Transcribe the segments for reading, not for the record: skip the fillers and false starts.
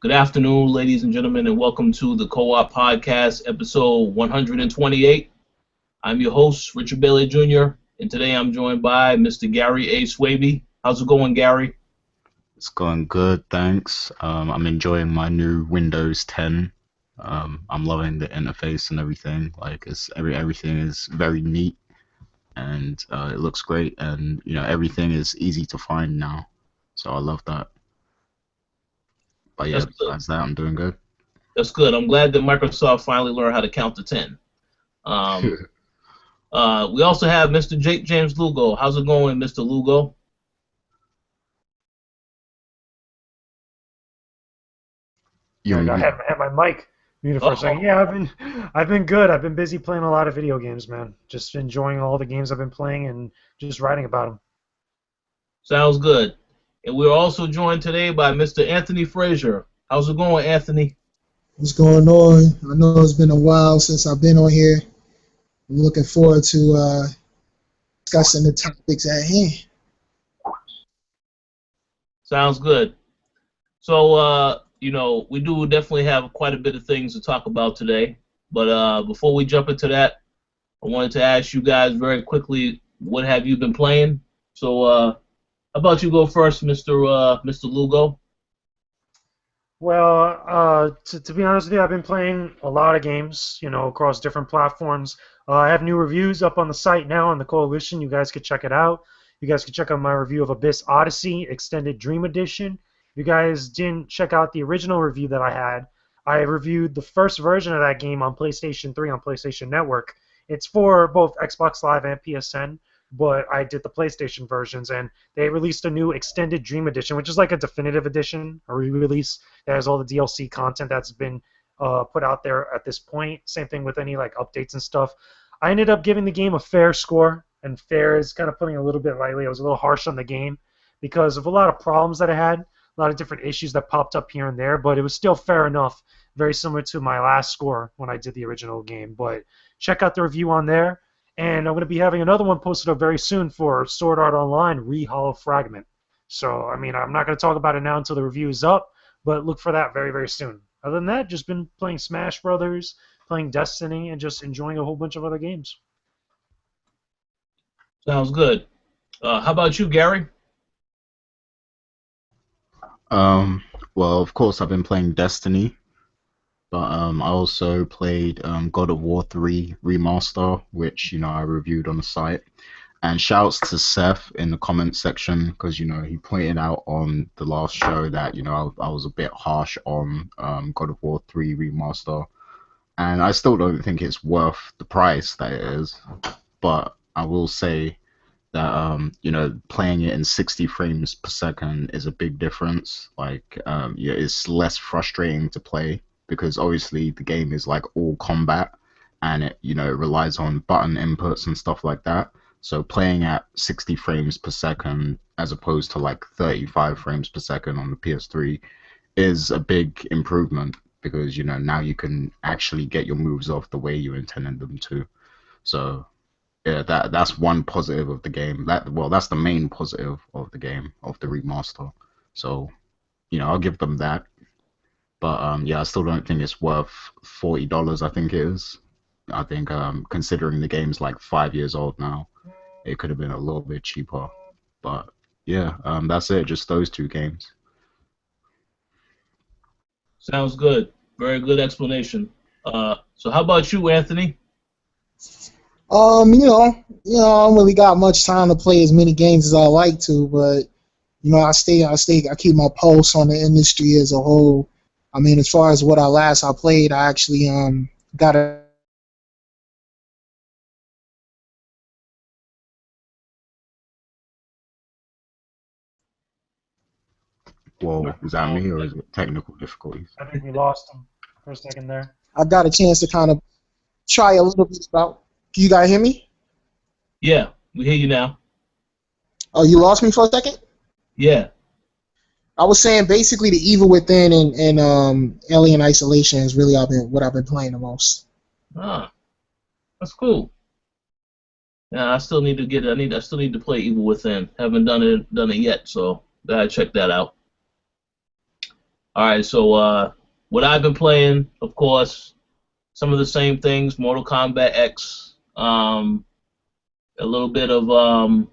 Good afternoon, ladies and gentlemen, and welcome to the Co-op Podcast, episode 128. I'm your host, Richard Bailey Jr., and today I'm joined by Mr. Gary A. Swaby. How's it going, Gary? It's going good, thanks. I'm enjoying my new Windows 10. I'm loving the interface and everything. Like everything is very neat and it looks great, and everything is easy to find now. So I love that. But yeah, That's good. besides that, I'm doing good. That's good. I'm glad that Microsoft finally learned how to count to 10. Um, we also have Mr. James Lugo. How's it going, Mr. Lugo? You're I muted. had my mic muted for a second. Yeah, I've been good. I've been busy playing a lot of video games, man. Just enjoying all the games I've been playing and just writing about them. Sounds good. And we're also joined today by Mr. Anthony Frazier. How's it going, Anthony? What's going on? I know it's been a while since I've been on here. I'm looking forward to discussing the topics at hand. Sounds good. So, we do definitely have quite a bit of things to talk about today. But before we jump into that, I wanted to ask you guys very quickly, what have you been playing? So, how about you go first, Mr. Lugo? Well, to be honest with you, I've been playing a lot of games, across different platforms. I have new reviews up on the site now on the Coalition. You guys could check it out. You guys could check out my review of Abyss Odyssey Extended Dream Edition. If you guys didn't check out the original review that I reviewed the first version of that game on PlayStation 3 on PlayStation Network. It's for both Xbox Live and PSN, but I did the PlayStation versions, and they released a new Extended Dream Edition, which is like a definitive edition, a re-release that has all the DLC content that's been put out there at this point. Same thing with any like updates and stuff. I ended up giving the game a fair score, and fair is kind of putting it a little bit lightly. I was a little harsh on the game because of a lot of problems that it had, a lot of different issues that popped up here and there, but it was still fair enough, very similar to my last score when I did the original game. But check out the review on there, and I'm going to be having another one posted up very soon for Sword Art Online Re-Hollow Fragment. So, I'm not going to talk about it now until the review is up, but look for that very, very soon. Other than that, just been playing Smash Brothers, playing Destiny, and just enjoying a whole bunch of other games. Sounds good. How about you, Gary? Well, of course, I've been playing Destiny, but I also played God of War 3 Remaster, which I reviewed on the site. And shouts to Seth in the comment section because he pointed out on the last show that I was a bit harsh on God of War 3 Remaster, and I still don't think it's worth the price that it is. But I will say that playing it in 60 frames per second is a big difference. Like it's less frustrating to play because obviously the game is like all combat, and it it relies on button inputs and stuff like that. So playing at 60 frames per second as opposed to like 35 frames per second on the PS3 is a big improvement because now you can actually get your moves off the way you intended them to. So yeah, that's one positive of the game. That's the main positive of the game, of the remaster. So I'll give them that. But yeah, I still don't think it's worth $40. I think it is. I think considering the game's like 5 years old now, it could have been a little bit cheaper. But yeah, that's it. Just those two games. Sounds good. Very good explanation. So how about you, Anthony? I don't really got much time to play as many games as I like to, but I keep my pulse on the industry as a whole. As far as what I played, I actually got a Whoa, is that me or is it technical difficulties? I think we lost him for a second there. I got a chance to kind of try a little bit about. Can you guys hear me? Yeah, we hear you now. Oh, you lost me for a second? Yeah. I was saying basically the Evil Within and Alien Isolation is really what I've been playing the most. Ah, that's cool. Yeah, I still need to I still need to play Evil Within. Haven't done it yet, so gotta check that out. All right, so what I've been playing, of course, some of the same things: Mortal Kombat X, a little bit of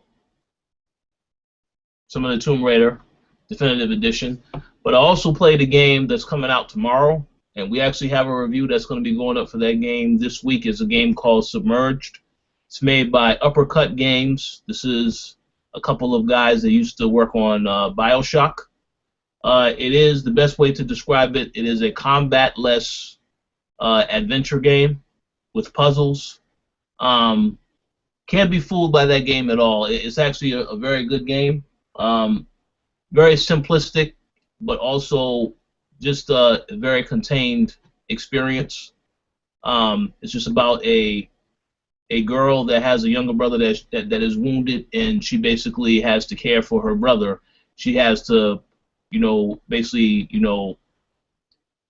some of the Tomb Raider Definitive Edition. But I also played a game that's coming out tomorrow, and we actually have a review that's going to be going up for that game this week. It's a game called Submerged. It's made by Uppercut Games. This is a couple of guys that used to work on Bioshock. It is the best way to describe it. It is a combat-less adventure game with puzzles. Can't be fooled by that game at all. It's actually a very good game. Very simplistic, but also just a very contained experience. It's just about a girl that has a younger brother that is wounded, and she basically has to care for her brother. She has to, basically,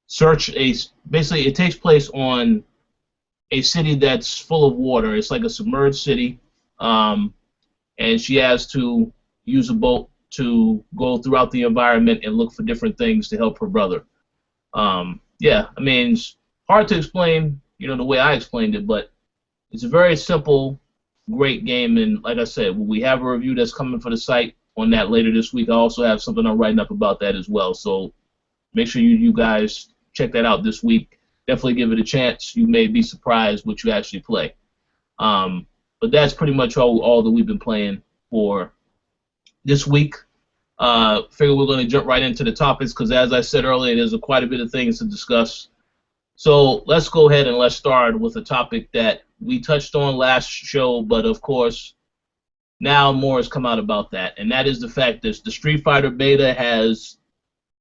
search a. Basically, it takes place on a city that's full of water. It's like a submerged city, and she has to use a boat to go throughout the environment and look for different things to help her brother. Yeah, I mean, it's hard to explain, the way I explained it, but it's a very simple, great game. And like I said, we have a review that's coming for the site on that later this week. I also have something I'm writing up about that as well. So make sure you guys check that out this week. Definitely give it a chance. You may be surprised what you actually play. But that's pretty much all that we've been playing for this week. Figure we're going to jump right into the topics because, as I said earlier, there's quite a bit of things to discuss. So let's go ahead and let's start with a topic that we touched on last show, but of course, now more has come out about that, and that is the fact that the Street Fighter beta has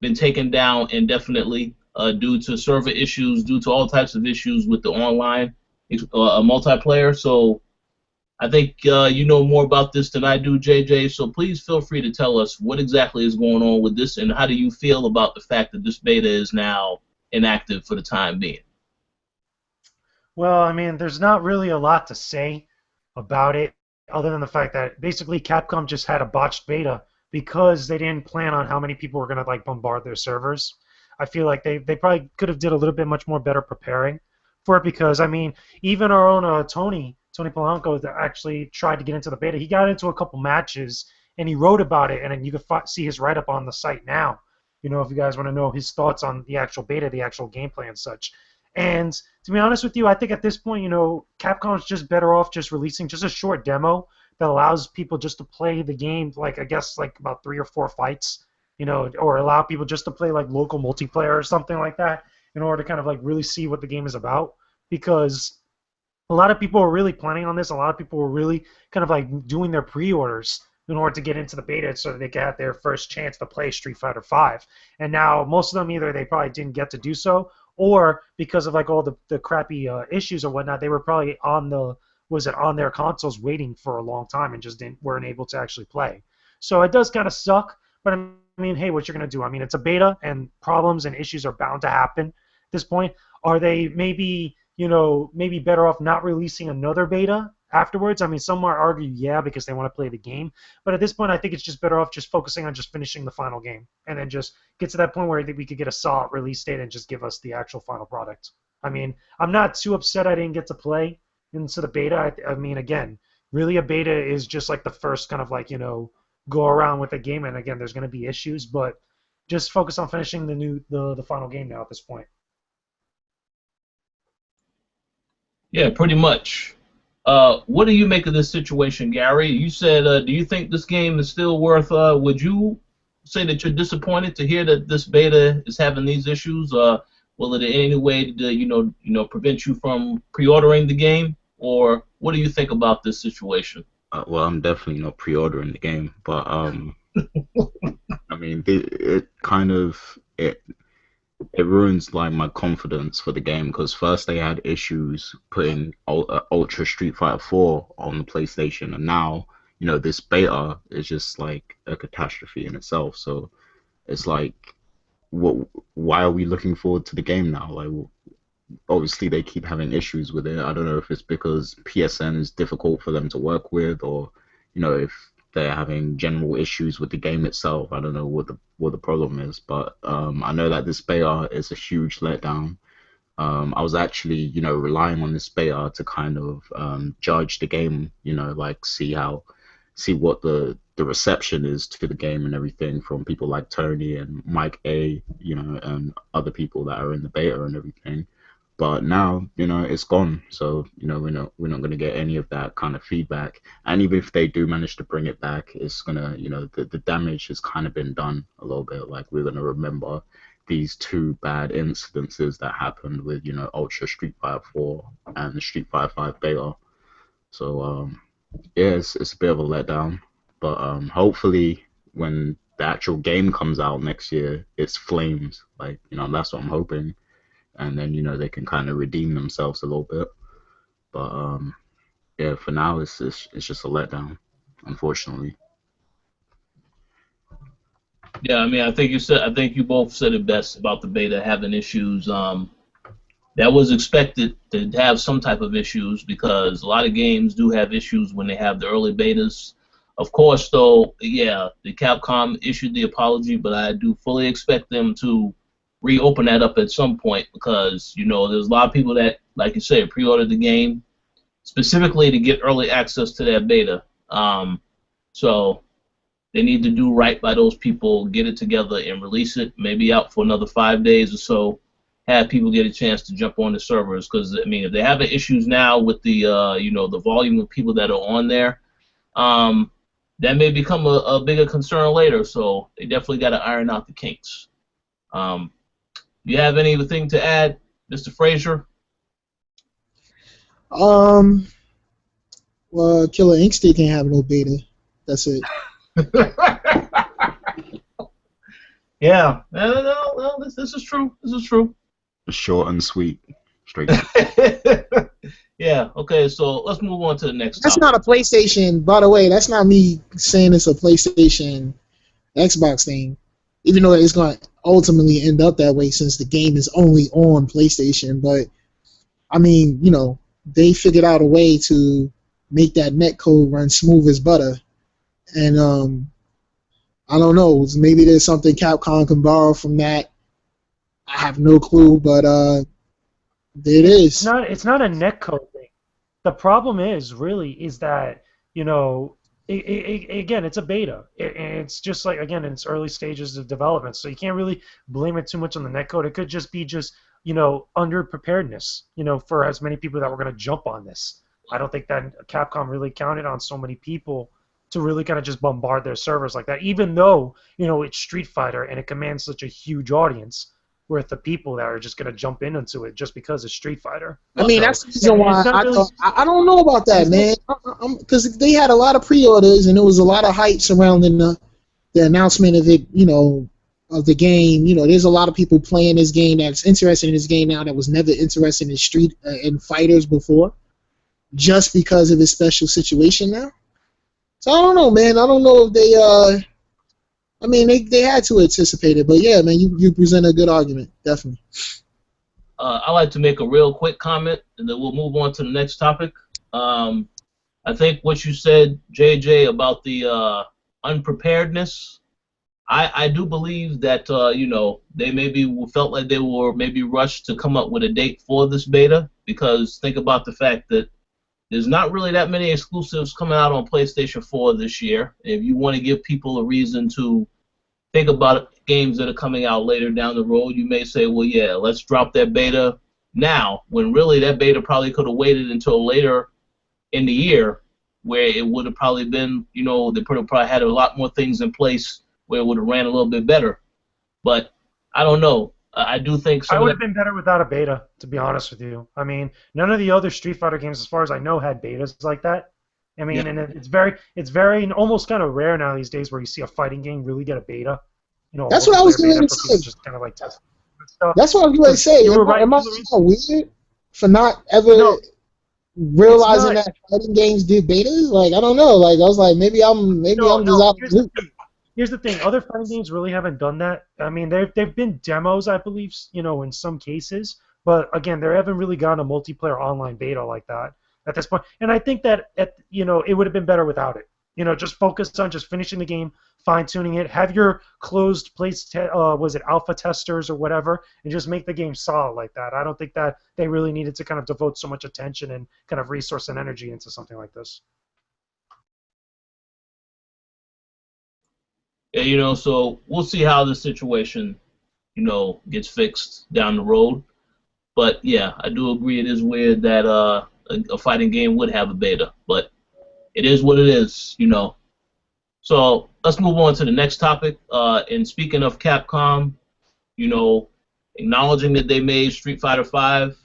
been taken down indefinitely due to server issues, due to all types of issues with the online multiplayer. So I think you know more about this than I do, JJ, so please feel free to tell us what exactly is going on with this, and how do you feel about the fact that this beta is now inactive for the time being? Well, I mean, there's not really a lot to say about it other than the fact that basically Capcom just had a botched beta because they didn't plan on how many people were going to like bombard their servers. I feel like they probably could have did a little bit much more better preparing for it because, I mean, even our own Tony Polanco that actually tried to get into the beta. He got into a couple matches and he wrote about it, and then you can see his write-up on the site now. If you guys want to know his thoughts on the actual beta, the actual gameplay and such. And to be honest with you, I think at this point, Capcom's just better off just releasing just a short demo that allows people just to play the game, like I guess like about 3 or 4 fights, or allow people just to play like local multiplayer or something like that in order to kind of like really see what the game is about. Because a lot of people were really planning on this. A lot of people were really kind of like doing their pre-orders in order to get into the beta so that they could have their first chance to play Street Fighter V. And now most of them either they probably didn't get to do so, or because of like all the crappy issues or whatnot, they were probably on their consoles waiting for a long time and just weren't able to actually play. So it does kind of suck, but I mean, hey, what you're gonna do? I mean, it's a beta, and problems and issues are bound to happen. At this point, are they maybe better off not releasing another beta afterwards? I mean, some might argue, yeah, because they want to play the game. But at this point, I think it's just better off just focusing on just finishing the final game and then just get to that point where I think we could get a solid release date and just give us the actual final product. I mean, I'm not too upset I didn't get to play into the beta. I mean, again, really a beta is just like the first kind of like, go around with the game. And again, there's going to be issues, but just focus on finishing the final game now at this point. Yeah, pretty much. What do you make of this situation, Gary? You said, do you think this game is still worth? Would you say that you're disappointed to hear that this beta is having these issues? Will it in any way, prevent you from pre-ordering the game, or what do you think about this situation? Well, I'm definitely not pre-ordering the game, but I mean, it ruins like my confidence for the game because first they had issues putting Ultra Street Fighter 4 on the PlayStation, and now this beta is just like a catastrophe in itself. So it's like, why are we looking forward to the game now? Like, obviously they keep having issues with it. I don't know if it's because PSN is difficult for them to work with, or if they're having general issues with the game itself. I don't know what the problem is, but I know that this beta is a huge letdown. I was actually, relying on this beta to kind of judge the game, like see what the reception is to the game and everything from people like Tony and Mike A, and other people that are in the beta and everything. But now, it's gone. So, we're not going to get any of that kind of feedback. And even if they do manage to bring it back, it's going to, the damage has kind of been done a little bit. Like, we're going to remember these two bad incidences that happened with, Ultra Street Fighter 4 and the Street Fighter 5 beta. So, yeah, it's a bit of a letdown. But hopefully, when the actual game comes out next year, it's flames. Like, that's what I'm hoping. And then they can kind of redeem themselves a little bit. But yeah, for now it's just a letdown, unfortunately. Yeah, I mean, I think you both said it best about the beta having issues. That was expected to have some type of issues because a lot of games do have issues when they have the early betas. Of course, though, yeah, the Capcom issued the apology, but I do fully expect them to reopen that up at some point because there's a lot of people that, like you said, pre-ordered the game specifically to get early access to that beta. So they need to do right by those people, get it together and release it, maybe out for another 5 days or so, have people get a chance to jump on the servers because, I mean, if they're having issues now with the the volume of people that are on there, that may become a bigger concern later. So they definitely got to iron out the kinks. Do you have anything to add, Mr. Frazier? Well, Killer Instinct can't have no beta. That's it. Yeah. No, this is true. This is true. Short and sweet. Straight. Yeah. Okay. So let's move on to the next. That's topic. not a PlayStation, by the way. That's not me saying it's a PlayStation Xbox thing. Even though it's going to ultimately end up that way since the game is only on PlayStation. But, I mean, they figured out a way to make that netcode run smooth as butter. And I don't know. Maybe there's something Capcom can borrow from that. I have no clue, but there it is. It's not a netcode thing. The problem is that, again, it's a beta. It's just like, again, in its early stages of development, so you can't really blame it too much on the netcode. It could just be under preparedness, for as many people that were going to jump on this. I don't think that Capcom really counted on so many people to really kind of just bombard their servers like that, even though, it's Street Fighter and it commands such a huge audience worth of people that are just going to jump into it just because it's Street Fighter. I mean, that's the reason why I don't know about that, man. Because they had a lot of pre-orders and there was a lot of hype surrounding the announcement of it, of the game. There's a lot of people playing this game that's interested in this game now that was never interested in fighters before, just because of its special situation now. So I don't know, man. I don't know if they I mean, they had to anticipate it, but yeah, man, you present a good argument, definitely. I'd like to make a real quick comment, and then we'll move on to the next topic. I think what you said, JJ, about the unpreparedness, I do believe that they maybe felt like they were maybe rushed to come up with a date for this beta, because think about the fact that there's not really that many exclusives coming out on PlayStation 4 this year. If you want to give people a reason to think about games that are coming out later down the road, you may say, well, yeah, let's drop that beta now, when really that beta probably could have waited until later in the year, where it would have probably been, they could have probably had a lot more things in place where it would have ran a little bit better. But I don't know. I do think I would have been better without a beta, to be honest with you. I mean, none of the other Street Fighter games, as far as I know, had betas like that. I mean, yeah. And it's very almost kind of rare now these days where you see a fighting game really get a beta. That's what I was going to say. Just kind of like test stuff. That's what I was going to say. You were right. Am I so weird for not ever realizing that fighting games did betas? Like, I don't know. Like, I was like, maybe I'm just out of the loop. Here's the thing: other fighting games really haven't done that. I mean, they've been demos, I believe, in some cases. But again, they haven't really gotten a multiplayer online beta like that at this point. And I think that it would have been better without it. just focus on just finishing the game, fine-tuning it. Have your closed place, was it alpha testers or whatever, and just make the game solid like that. I don't think that they really needed to kind of devote so much attention and kind of resource and energy into something like this. Yeah, so we'll see how the situation, gets fixed down the road. But yeah, I do agree it is weird that a fighting game would have a beta, but it is what it is. So let's move on to the next topic. And speaking of Capcom, acknowledging that they made Street Fighter V,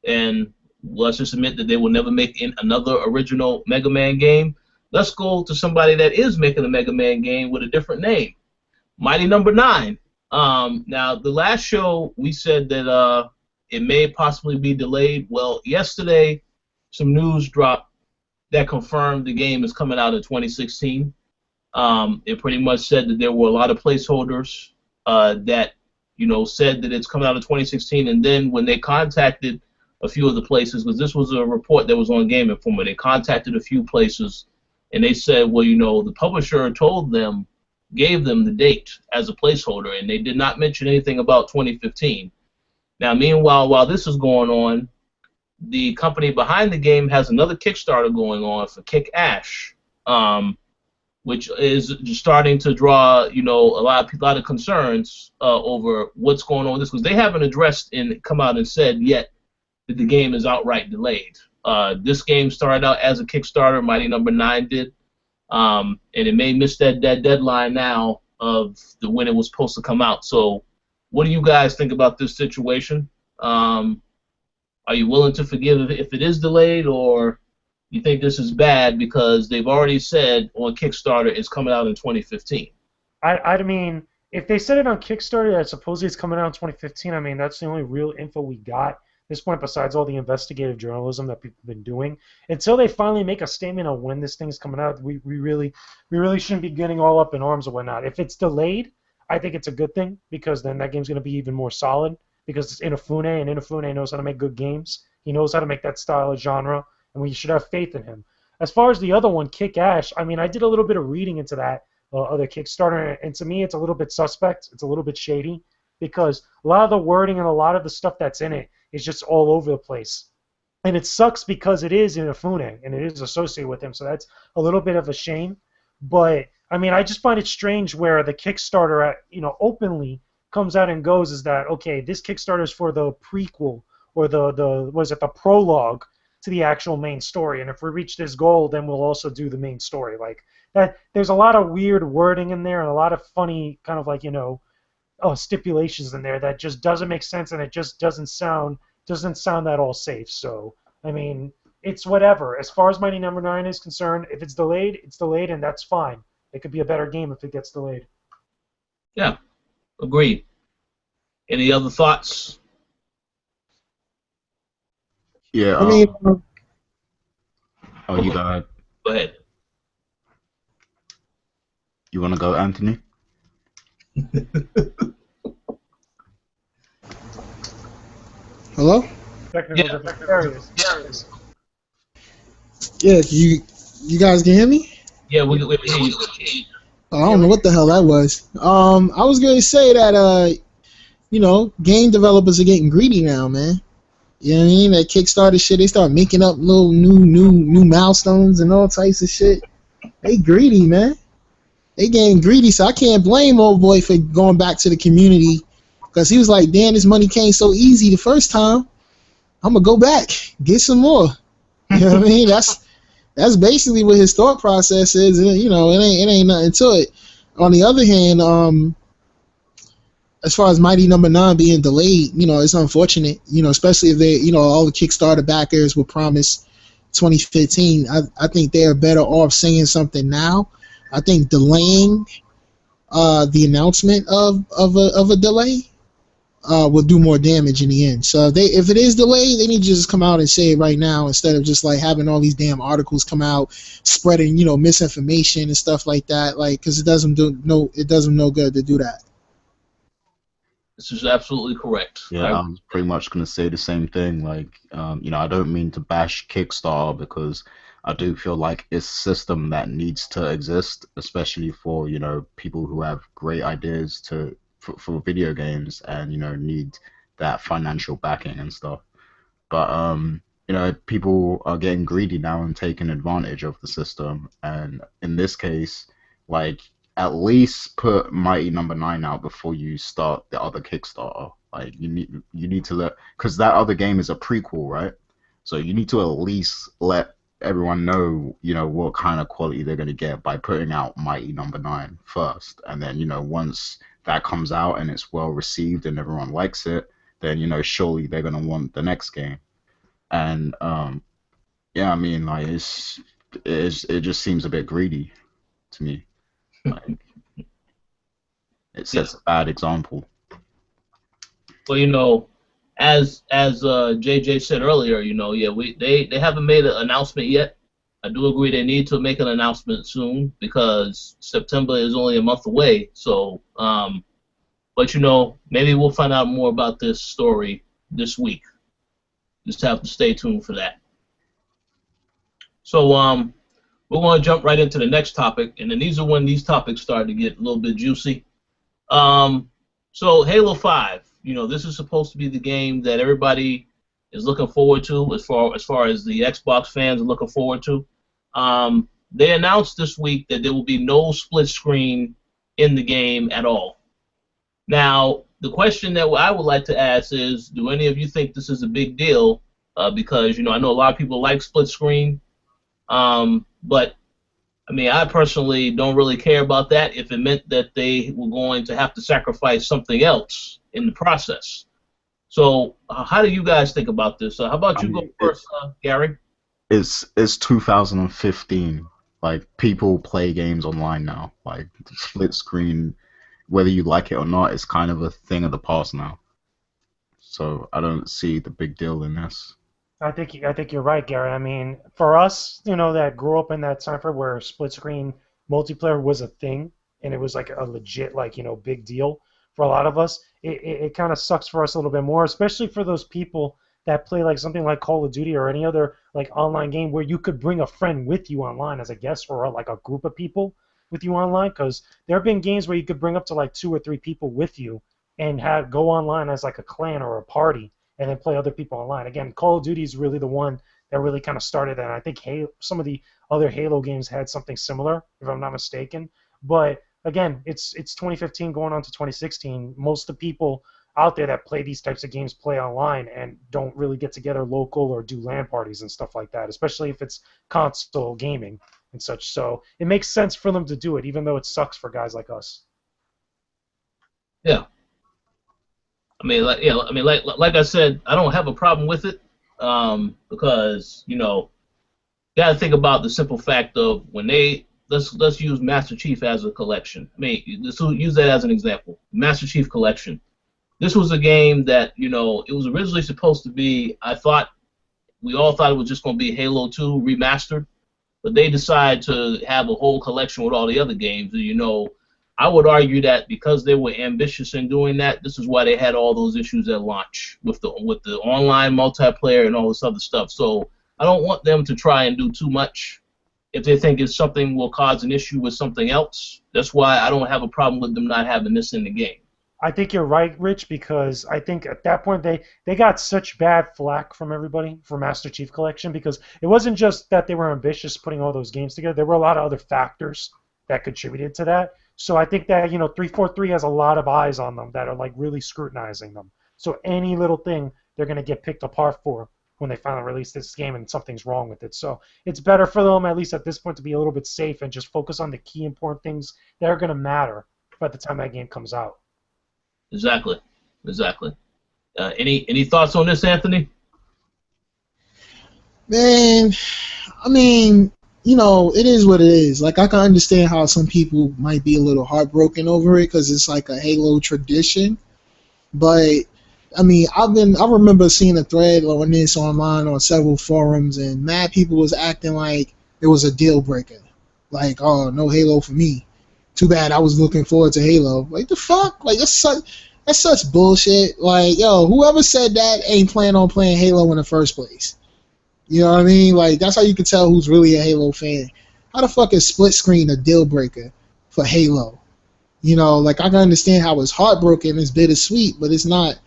and let's just admit that they will never make another original Mega Man game. Let's go to somebody that is making a Mega Man game with a different name, Mighty Number 9. Now, the last show we said that it may possibly be delayed. Well, yesterday, some news dropped that confirmed the game is coming out in 2016. It pretty much said that there were a lot of placeholders that, said that it's coming out in 2016. And then when they contacted a few of the places, because this was a report that was on Game Informer, they contacted a few places, and they said, well, the publisher gave them the date as a placeholder, and they did not mention anything about 2015. Now, meanwhile, while this is going on, the company behind the game has another Kickstarter going on for Kick Ash, which is starting to draw, a lot of concerns over what's going on with this, because they haven't addressed and come out and said yet that the game is outright delayed. This game started out as a Kickstarter, Mighty Number 9 did, and it may miss that deadline now of when it was supposed to come out. So what do you guys think about this situation? Are you willing to forgive if it is delayed, or you think this is bad because they've already said on Kickstarter it's coming out in 2015? I mean, if they said it on Kickstarter that supposedly it's coming out in 2015, I mean, that's the only real info we got at this point, besides all the investigative journalism that people have been doing. Until they finally make a statement on when this thing's coming out, we really shouldn't be getting all up in arms or whatnot. If it's delayed, I think it's a good thing, because then that game's going to be even more solid, because it's Inafune, and Inafune knows how to make good games. He knows how to make that style of genre, and we should have faith in him. As far as the other one, Kick Ash, I mean, I did a little bit of reading into that other Kickstarter, and to me it's a little bit suspect. It's a little bit shady, because a lot of the wording and a lot of the stuff that's in it is just all over the place. And it sucks because it is Inafune, and it is associated with him, so that's a little bit of a shame. But, I mean, I just find it strange where the Kickstarter, openly comes out and goes is that, okay, this Kickstarter is for the prequel, or the prologue to the actual main story, and if we reach this goal, then we'll also do the main story. Like that, there's a lot of weird wording in there and a lot of funny kind of like stipulations in there that just doesn't make sense, and it just doesn't sound that all safe. So I mean, it's whatever. As far as Mighty Number 9 is concerned, if it's delayed, it's delayed, and that's fine. It could be a better game if it gets delayed. Yeah, agreed. Any other thoughts? Yeah. I mean, Oh, you go ahead. Go ahead. You want to go, Anthony? hello? Technical Yeah. different areas. Yeah, you guys can hear me? Yeah, we hear you. Oh, I don't know what the hell that was. I was gonna say that game developers are getting greedy now, man. You know what I mean? That Kickstarter shit, they start making up little new milestones and all types of shit. They greedy, man. They getting greedy, so I can't blame old boy for going back to the community, because he was like, damn, this money came so easy the first time. I'm gonna go back, get some more. You know what I mean? That's basically what his thought process is. And, it ain't nothing to it. On the other hand, as far as Mighty Number 9 being delayed, it's unfortunate. Especially if they, all the Kickstarter backers were promised 2015. I think they are better off saying something now. I think delaying the announcement of a delay will do more damage in the end. So if it is delayed, they need to just come out and say it right now, instead of just like having all these damn articles come out spreading misinformation and stuff like that. Like, because it doesn't do no good to do that. This is absolutely correct. Yeah, I was pretty much gonna say the same thing. Like, I don't mean to bash Kickstarter because I do feel like it's a system that needs to exist, especially for, people who have great ideas for video games and, need that financial backing and stuff. But people are getting greedy now and taking advantage of the system. And in this case, like at least put Mighty Number Nine out before you start the other Kickstarter. Like you need to let because that other game is a prequel, right? So you need to at least let everyone know, what kind of quality they're gonna get by putting out Mighty Number Nine first, and then once that comes out and it's well received and everyone likes it, then surely they're gonna want the next game. And yeah, I mean, like it just seems a bit greedy to me. Like it sets a bad example. Well, as JJ said earlier, yeah, they haven't made an announcement yet. I do agree they need to make an announcement soon because September is only a month away. So, but maybe we'll find out more about this story this week. Just have to stay tuned for that. So we're going to jump right into the next topic, and then these are when these topics start to get a little bit juicy. So Halo 5, this is supposed to be the game that everybody is looking forward to, as far as the Xbox fans are looking forward to. They announced this week that there will be no split screen in the game at all. Now, the question that I would like to ask is, do any of you think this is a big deal? Because, I know a lot of people like split screen, but, I mean, I personally don't really care about that if it meant that they were going to have to sacrifice something else in the process. So, how do you guys think about this? How about you go first, Gary? It's 2015. Like, people play games online now. Like, split screen, whether you like it or not, is kind of a thing of the past now. So I don't see the big deal in this. I think you're right, Gary. I mean, for us, that grew up in that time frame where split screen multiplayer was a thing, and it was like a legit, big deal for a lot of us. It kind of sucks for us a little bit more, especially for those people that play like something like Call of Duty or any other like online game where you could bring a friend with you online as a guest or like a group of people with you online. Because there have been games where you could bring up to like 2 or 3 people with you and go online as like a clan or a party, and then play other people online. Again, Call of Duty is really the one that really kind of started that. And I think some of the other Halo games had something similar, if I'm not mistaken. But again, it's 2015 going on to 2016. Most of the people out there that play these types of games play online and don't really get together local or do LAN parties and stuff like that, especially if it's console gaming and such. So it makes sense for them to do it, even though it sucks for guys like us. Yeah. I mean, like I said, I don't have a problem with it, because gotta think about the simple fact of when let's use Master Chief as a collection. I mean, let's use that as an example. Master Chief Collection. This was a game that it was originally supposed to be. We all thought it was just going to be Halo 2 remastered, but they decided to have a whole collection with all the other games. And I would argue that because they were ambitious in doing that, this is why they had all those issues at launch with the online multiplayer and all this other stuff. So I don't want them to try and do too much if they think it's something will cause an issue with something else. That's why I don't have a problem with them not having this in the game. I think you're right, Rich, because I think at that point they got such bad flack from everybody for Master Chief Collection, because it wasn't just that they were ambitious putting all those games together. There were a lot of other factors that contributed to that. So I think that 343 has a lot of eyes on them that are like really scrutinizing them. So any little thing they're going to get picked apart for when they finally release this game and something's wrong with it. So it's better for them, at least at this point, to be a little bit safe and just focus on the key important things that are going to matter by the time that game comes out. Exactly. Any thoughts on this, Anthony? Man, I mean, it is what it is. Like, I can understand how some people might be a little heartbroken over it because it's like a Halo tradition. But I mean, I remember seeing a thread on this online on several forums, and mad people was acting like it was a deal breaker. Like, oh, no Halo for me. Too bad I was looking forward to Halo. Like, the fuck? Like, That's such bullshit. Like, yo, whoever said that ain't planning on playing Halo in the first place. You know what I mean? Like, that's how you can tell who's really a Halo fan. How the fuck is split screen a deal breaker for Halo? You know, like, I can understand how it's heartbroken, it's bittersweet, but it's not,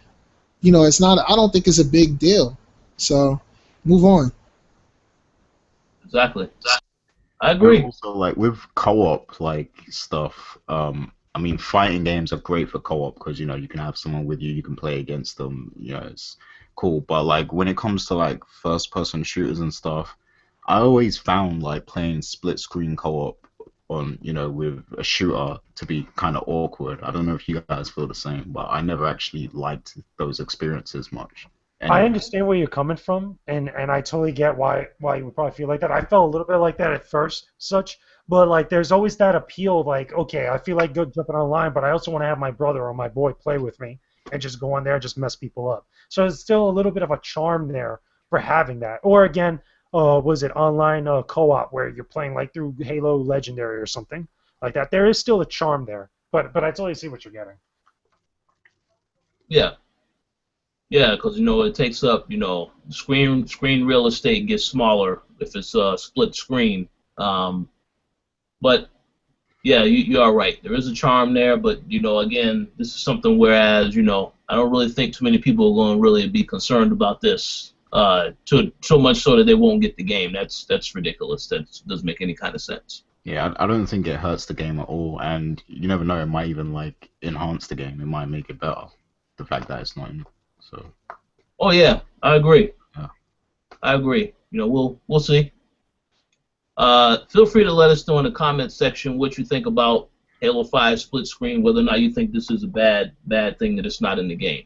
you know, it's not, I don't think it's a big deal. So, move on. Exactly. I But agree. also, like with co-op like stuff, I mean, fighting games are great for co-op because you know you can have someone with you, you can play against them, you know, it's cool. But like when it comes to like first-person shooters and stuff, I always found like playing split-screen co-op on, you know, with a shooter to be kind of awkward. I don't know if you guys feel the same, but I never actually liked those experiences much. I Anyway. understand where you're coming from, and I totally get why you would probably feel like that. I felt a little bit like that at first, such, but like there's always that appeal, like okay, I feel like go jumping online, but I also want to have my brother or my boy play with me and just go on there and just mess people up. So there's still a little bit of a charm there for having that. Or again, was it online co-op where you're playing like through Halo Legendary or something like that? There is still a charm there, but I totally see what you're getting. Yeah. Yeah, because you know it takes up, you know, screen real estate gets smaller if it's split screen. But yeah, you are right. There is a charm there, but you know, again, this is something whereas you know I don't really think too many people are going to really be concerned about this. To so much so that they won't get the game. That's ridiculous. That doesn't make any kind of sense. Yeah, I don't think it hurts the game at all, and you never know, it might even like enhance the game. It might make it better. The fact that it's not in. So Oh yeah, I agree. yeah. I agree. You know, we'll see. Feel free to let us know in the comments section what you think about Halo 5 split screen, whether or not you think this is a bad thing that it's not in the game.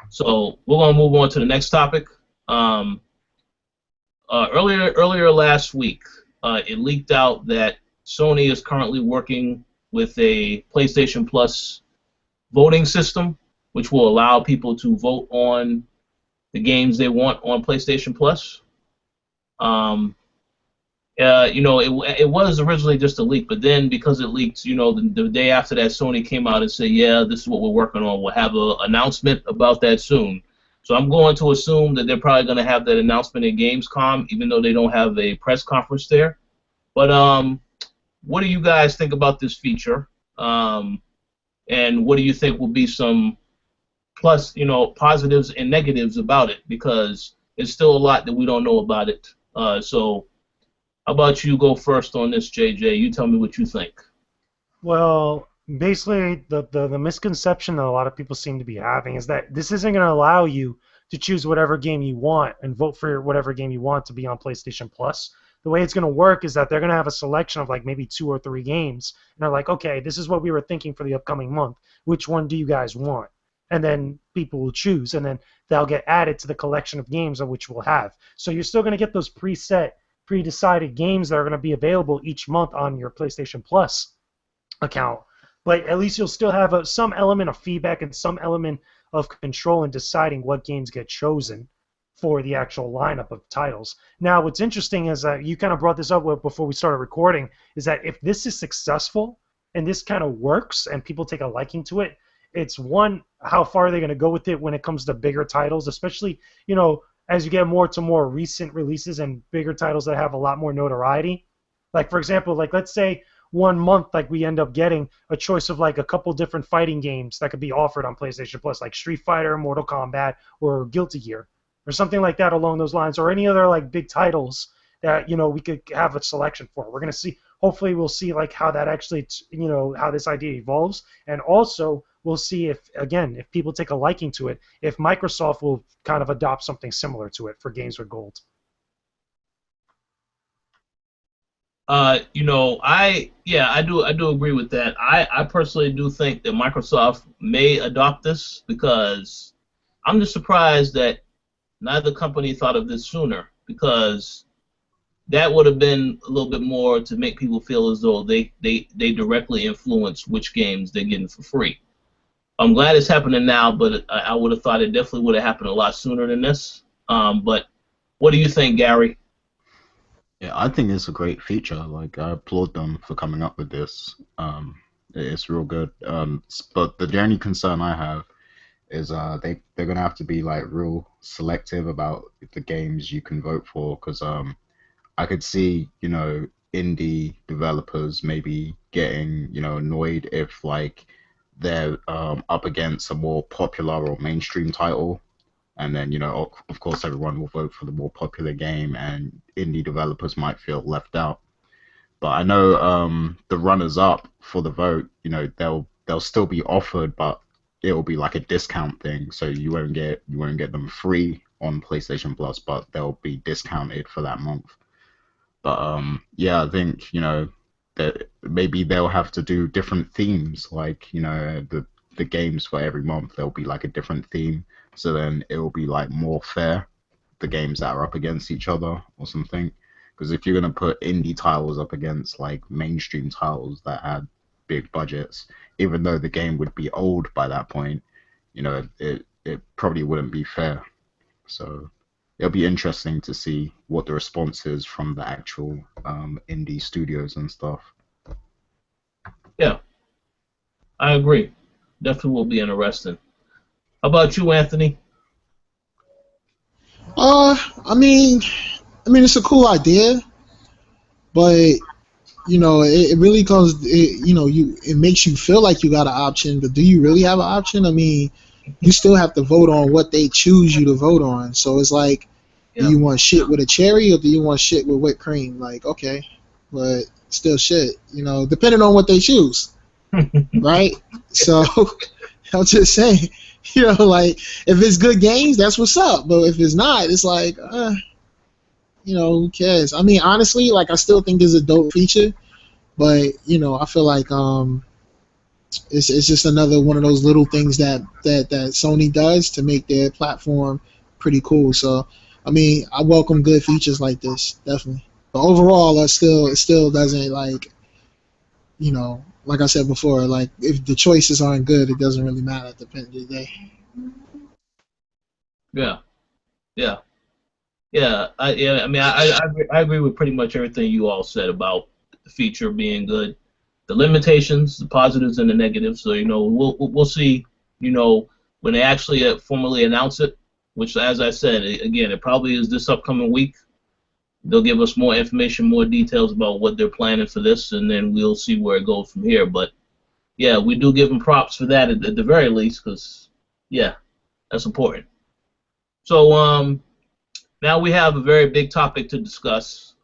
So we're gonna move on to the next topic. Earlier last week, it leaked out that Sony is currently working with a PlayStation Plus voting system, which will allow people to vote on the games they want on PlayStation Plus. Um, you know, it was originally just a leak, but then because it leaked, you know, the day after that, Sony came out and said, yeah, this is what we're working on. We'll have an announcement about that soon. So I'm going to assume that they're probably going to have that announcement at Gamescom, even though they don't have a press conference there. But what do you guys think about this feature? And what do you think will be some plus, you know, positives and negatives about it? Because there's still a lot that we don't know about it. So how about you go first on this, JJ? You tell me what you think. Well, basically, the misconception that a lot of people seem to be having is that this isn't going to allow you to choose whatever game you want and vote for whatever game you want to be on PlayStation Plus. The way it's going to work is that they're going to have a selection of like maybe 2 or 3 games, and they're like, okay, this is what we were thinking for the upcoming month. Which one do you guys want? And then people will choose, and then they'll get added to the collection of games of which we'll have. So you're still going to get those pre-decided games that are going to be available each month on your PlayStation Plus account, but at least you'll still have some element of feedback and some element of control in deciding what games get chosen for the actual lineup of titles. Now, what's interesting is that you kind of brought this up before we started recording, is that if this is successful and this kind of works and people take a liking to it, it's one, how far are they going to go with it when it comes to bigger titles, especially, you know, as you get more to more recent releases and bigger titles that have a lot more notoriety. Like, for example, like let's say 1 month, like we end up getting a choice of like a couple different fighting games that could be offered on PlayStation Plus, like Street Fighter, Mortal Kombat, or Guilty Gear, or something like that along those lines, or any other like big titles that, you know, we could have a selection for. We're gonna see. Hopefully, we'll see like how that actually, you know, how this idea evolves, and also we'll see if, again, if people take a liking to it, if Microsoft will kind of adopt something similar to it for games with gold. You know, I do agree with that. I personally do think that Microsoft may adopt this because I'm just surprised that neither company thought of this sooner, because that would have been a little bit more to make people feel as though they directly influence which games they're getting for free. I'm glad it's happening now, but I would have thought it definitely would have happened a lot sooner than this. But what do you think, Gary? Yeah, I think it's a great feature. Like, I applaud them for coming up with this. It's real good. But the only concern I have is they're gonna have to be like real selective about the games you can vote for, because I could see, indie developers maybe getting, annoyed if like they're up against a more popular or mainstream title, and then, of course everyone will vote for the more popular game, and indie developers might feel left out. But I know the runners up for the vote, they'll still be offered, but it'll be like a discount thing. So you won't get them free on PlayStation Plus, but they'll be discounted for that month. But yeah, I think that maybe they'll have to do different themes, like the games for every month. There'll be like a different theme, so then it will be like more fair, the games that are up against each other or something. Because if you're gonna put indie titles up against like mainstream titles that had big budgets, even though the game would be old by that point, it probably wouldn't be fair. So it'll be interesting to see what the response is from the actual indie studios and stuff. Yeah, I agree. Definitely will be interesting. How about you, Anthony? Uh, I mean, it's a cool idea, but it really comes. It makes you feel like you got an option, but do you really have an option? I mean, you still have to vote on what they choose you to vote on. So it's like, do Yeah. you want shit with a cherry or do you want shit with whipped cream? Like, okay, but still shit. Depending on what they choose, right? So I'm just saying, like if it's good games, that's what's up. But if it's not, it's like, who cares? I mean, honestly, like I still think it's a dope feature, but I feel like it's just another one of those little things that Sony does to make their platform pretty cool. So, I mean, I welcome good features like this, definitely. But overall, it still doesn't like like I said before, like if the choices aren't good, it doesn't really matter at the end of the day. Yeah. Yeah. Yeah. I agree with pretty much everything you all said about the feature being good. The limitations, the positives and the negatives. So we'll see. When they actually formally announce it, which, as I said, again, it probably is this upcoming week. They'll give us more information, more details about what they're planning for this, and then we'll see where it goes from here. But yeah, we do give them props for that at the very least, because yeah, that's important. So now we have a very big topic to discuss.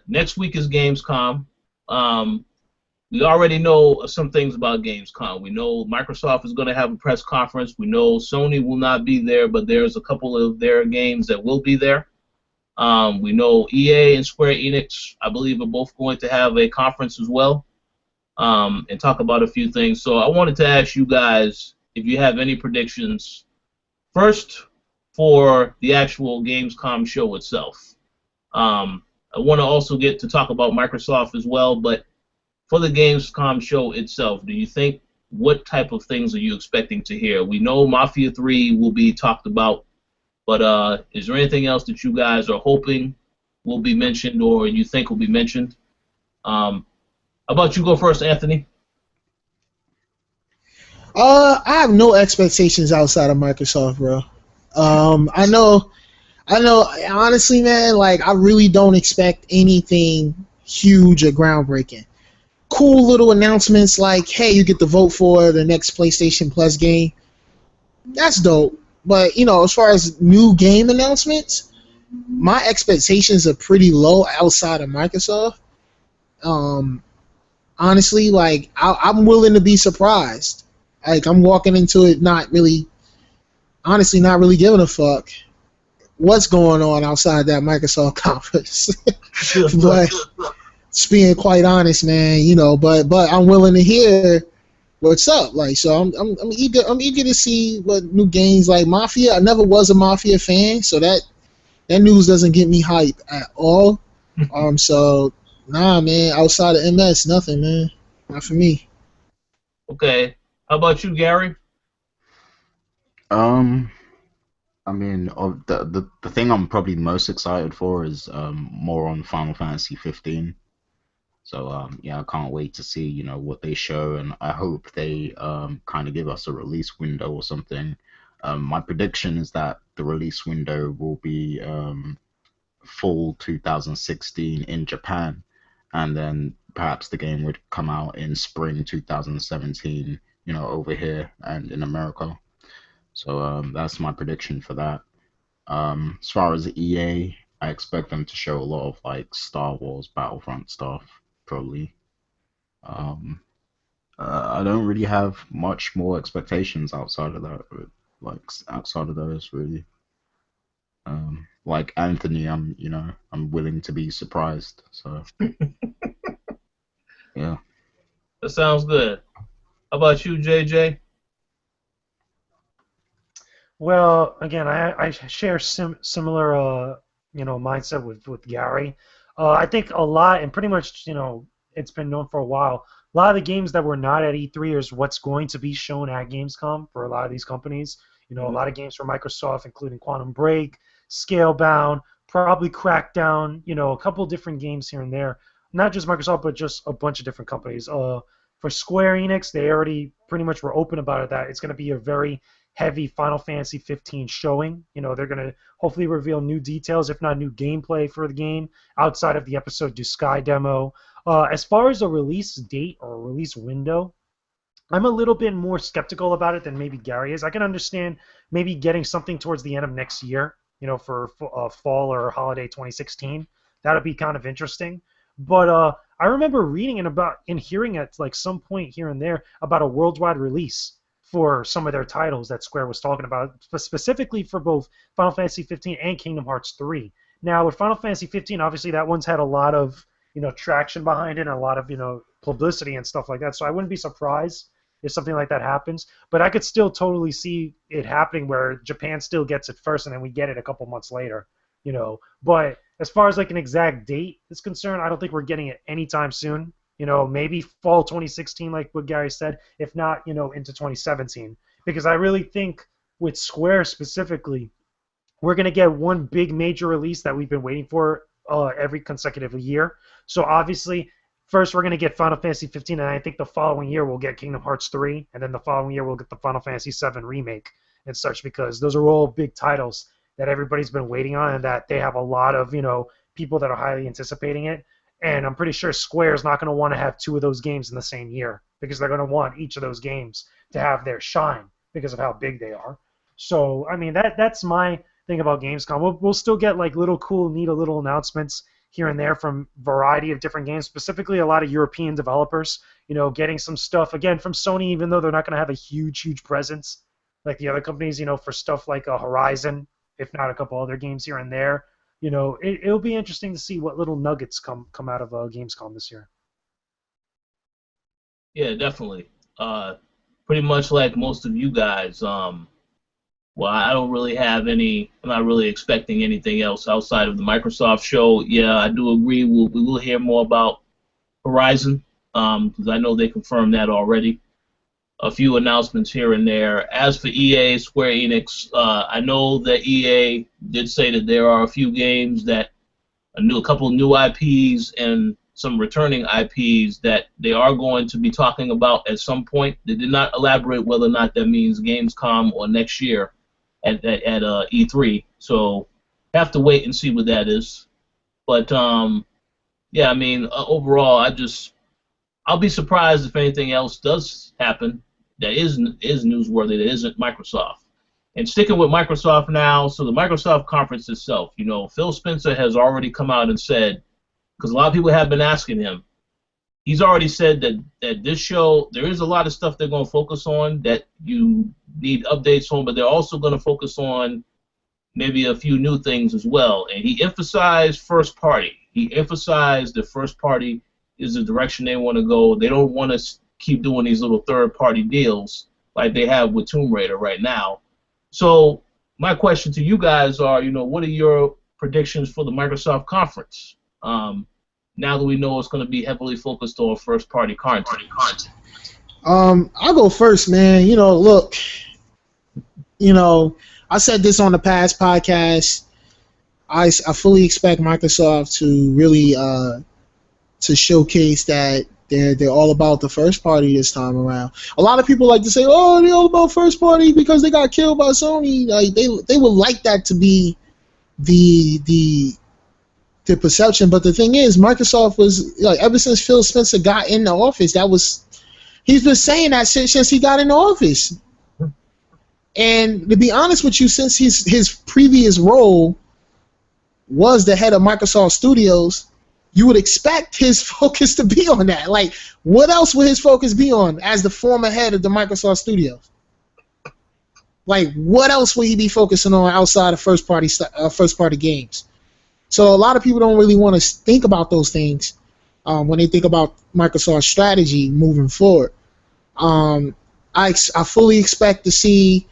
Next week is Gamescom. Um, we already know some things about Gamescom. We know Microsoft is going to have a press conference. We know Sony will not be there, but there's a couple of their games that will be there. We know EA and Square Enix, I believe, are both going to have a conference as well, and talk about a few things. So I wanted to ask you guys if you have any predictions. First, for the actual Gamescom show itself. I want to also get to talk about Microsoft as well, but for the Gamescom show itself, do you think, what type of things are you expecting to hear? We know Mafia 3 will be talked about, but is there anything else that you guys are hoping will be mentioned or you think will be mentioned? How about you go first, Anthony? I have no expectations outside of Microsoft, bro. I know. Honestly, man, like I really don't expect anything huge or groundbreaking. Cool little announcements like, hey, you get to vote for the next PlayStation Plus game. That's dope. But as far as new game announcements, my expectations are pretty low outside of Microsoft. Um, Honestly, like I'm willing to be surprised. Like I'm walking into it honestly, not really giving a fuck what's going on outside that Microsoft conference. But just being quite honest, man, but I'm willing to hear what's up. Like, so I'm eager. I'm eager to see what new games like Mafia. I never was a Mafia fan, so that news doesn't get me hype at all. So nah, man. Outside of MS, nothing, man. Not for me. Okay. How about you, Gary? Um, I mean, the thing I'm probably most excited for is more on Final Fantasy 15. So yeah, I can't wait to see, you know, what they show, and I hope they kind of give us a release window or something. My prediction is that the release window will be fall 2016 in Japan, and then perhaps the game would come out in spring 2017, you know, over here and in America. So that's my prediction for that. As far as EA, I expect them to show a lot of like Star Wars Battlefront stuff, probably. Um, I don't really have much more expectations outside of that, like outside of those, really. Like Anthony, I'm willing to be surprised. So yeah. That sounds good. How about you, JJ? Well, again, I share similar mindset with Gary. I think a lot, and pretty much it's been known for a while. A lot of the games that were not at E3 is what's going to be shown at Gamescom for a lot of these companies. A lot of games from Microsoft, including Quantum Break, Scalebound, probably Crackdown. A couple different games here and there. Not just Microsoft, but just a bunch of different companies. For Square Enix, they already pretty much were open about it that it's going to be a very heavy Final Fantasy 15 showing. They're going to hopefully reveal new details, if not new gameplay for the game, outside of the Episode to Sky demo. As far as a release date or a release window, I'm a little bit more skeptical about it than maybe Gary is. I can understand maybe getting something towards the end of next year, for fall or holiday 2016. That would be kind of interesting. But I remember reading and hearing at like some point here and there about a worldwide release for some of their titles that Square was talking about, specifically for both Final Fantasy 15 and Kingdom Hearts 3. Now, with Final Fantasy 15, obviously that one's had a lot of traction behind it and a lot of publicity and stuff like that. So I wouldn't be surprised if something like that happens. But I could still totally see it happening where Japan still gets it first and then we get it a couple months later. But as far as like an exact date is concerned, I don't think we're getting it anytime soon. Maybe fall 2016, like what Gary said, if not, into 2017. Because I really think with Square specifically, we're going to get one big major release that we've been waiting for every consecutive year. So obviously, first we're going to get Final Fantasy 15, and I think the following year we'll get Kingdom Hearts 3, and then the following year we'll get the Final Fantasy 7 remake and such, because those are all big titles that everybody's been waiting on, and that they have a lot of, people that are highly anticipating it. And I'm pretty sure Square's not going to want to have two of those games in the same year, because they're going to want each of those games to have their shine because of how big they are. So, I mean, that's my thing about Gamescom. We'll still get like little cool, neat little announcements here and there from a variety of different games, specifically a lot of European developers, getting some stuff, again, from Sony, even though they're not going to have a huge presence like the other companies, for stuff like Horizon, if not a couple other games here and there. It'll be interesting to see what little nuggets come out of Gamescom this year. Yeah, definitely. Pretty much like most of you guys. Well, I don't really have any. I'm not really expecting anything else outside of the Microsoft show. Yeah, I do agree. We will hear more about Horizon, because I know they confirmed that already. A few announcements here and there. As for EA, Square Enix, I know that EA did say that there are a few games that a couple of new IPs and some returning IPs that they are going to be talking about at some point. They did not elaborate whether or not that means Gamescom or next year at E3. So have to wait and see what that is. But yeah, I mean, overall, I'll be surprised if anything else does happen that is newsworthy that isn't Microsoft. And sticking with Microsoft now, so the Microsoft conference itself, Phil Spencer has already come out and said, because a lot of people have been asking him, he's already said that this show, there is a lot of stuff they're going to focus on that you need updates on, but they're also going to focus on maybe a few new things as well. And he emphasized first party. He emphasized that first party is the direction they want to go. They don't want to keep doing these little third-party deals like they have with Tomb Raider right now. So my question to you guys are, what are your predictions for the Microsoft conference? Now that we know it's going to be heavily focused on first-party content. I'll go first, man. Look, I said this on the past podcast. I fully expect Microsoft to really to showcase that they're all about the first party this time around. A lot of people like to say, "Oh, they're all about first party because they got killed by Sony." Like they would like that to be the the the perception, but the thing is, Microsoft was like ever since Phil Spencer got in the office, he's been saying that since he got in the office. And to be honest with you, since his previous role was the head of Microsoft Studios, you would expect his focus to be on that. Like, what else would his focus be on as the former head of the Microsoft Studios? Like, what else would he be focusing on outside of first party games? So a lot of people don't really want to think about those things when they think about Microsoft's strategy moving forward. I fully expect to see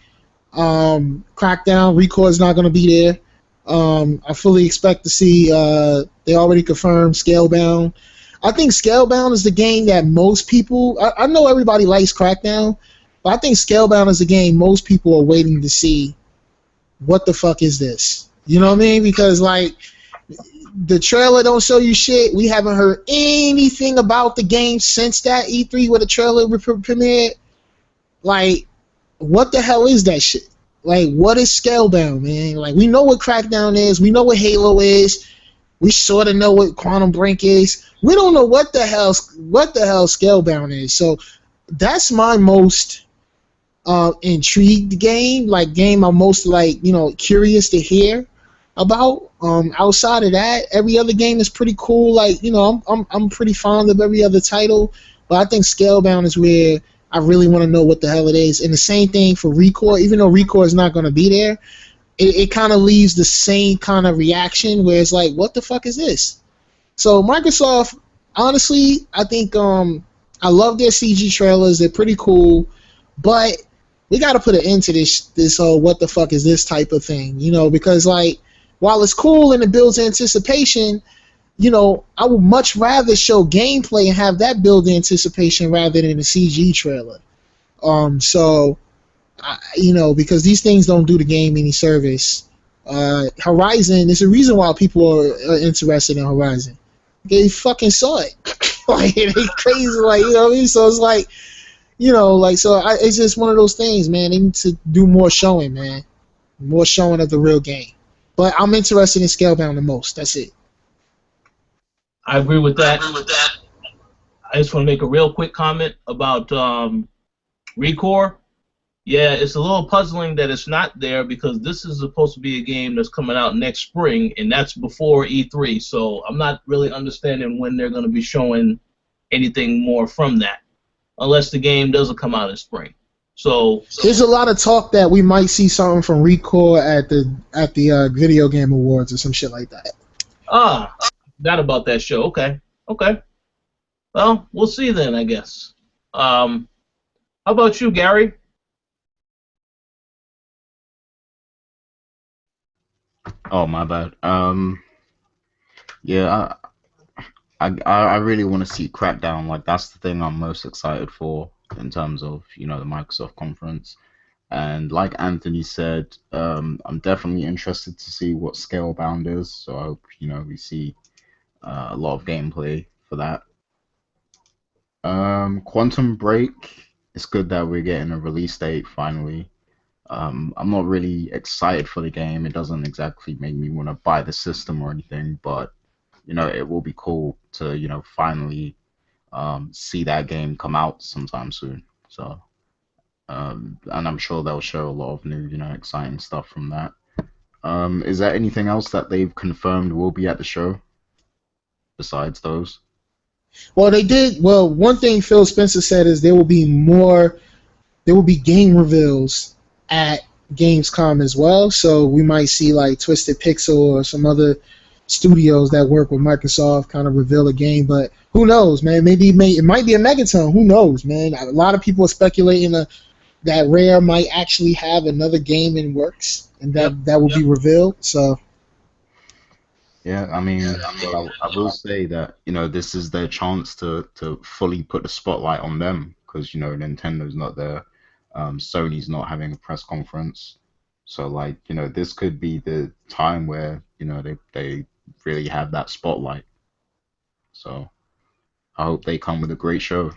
Crackdown. Record's not going to be there. I fully expect to see. They already confirmed Scalebound. I think Scalebound is the game that most people. I know everybody likes Crackdown, but I think Scalebound is the game most people are waiting to see. What the fuck is this? You know what I mean? Because like the trailer don't show you shit. We haven't heard anything about the game since that E3 where the trailer premiered. Like, what the hell is that shit? Like, what is Scalebound, man? Like, we know what Crackdown is. We know what Halo is. We sort of know what Quantum Break is. We don't know what the hell Scalebound is. So that's my most intrigued game. Like, game I'm most curious to hear about. Outside of that, every other game is pretty cool. Like, I'm pretty fond of every other title, but I think Scalebound is where I really want to know what the hell it is. And the same thing for Recore. Even though Recore is not going to be there, it kind of leaves the same kind of reaction where it's like, what the fuck is this? So Microsoft, honestly, I think I love their CG trailers. They're pretty cool, but we got to put an end to this whole what the fuck is this type of thing, because like while it's cool and it builds anticipation, I would much rather show gameplay and have that build anticipation rather than a CG trailer. Because these things don't do the game any service. Horizon, there's a reason why people are interested in Horizon. They fucking saw it. Like, they crazy, like, you know what I mean? So it's like, it's just one of those things, man. They need to do more showing, man. More showing of the real game. But I'm interested in Scalebound the most. That's it. I agree with that. I just want to make a real quick comment about Recore. Yeah, it's a little puzzling that it's not there because this is supposed to be a game that's coming out next spring, and that's before E3. So I'm not really understanding when they're going to be showing anything more from that, unless the game doesn't come out in spring. So there's a lot of talk that we might see something from Recore at the Video Game Awards or some shit like that. Forgot about that show. Okay. Well, we'll see then, I guess. How about you, Gary? Oh, my bad. Yeah, I really want to see Crackdown. Like, that's the thing I'm most excited for in terms of, the Microsoft conference. And like Anthony said, I'm definitely interested to see what Scalebound is. So I hope, we see a lot of gameplay for that. Quantum Break, it's good that we're getting a release date finally. I'm not really excited for the game. It doesn't exactly make me want to buy the system or anything, but it will be cool to finally see that game come out sometime soon. So, and I'm sure they'll show a lot of new exciting stuff from that. Is there anything else that they've confirmed will be at the show besides those? Well, they did. Well, one thing Phil Spencer said is there will be game reveals at Gamescom as well. So we might see like Twisted Pixel or some other studios that work with Microsoft kind of reveal a game. But who knows, man? Maybe it might be a Megaton. Who knows, man? A lot of people are speculating that Rare might actually have another game in works, and that will be revealed. So. Yeah, I mean, well, I will say that this is their chance to fully put the spotlight on them because Nintendo's not there, Sony's not having a press conference, so like this could be the time where they really have that spotlight. So I hope they come with a great show.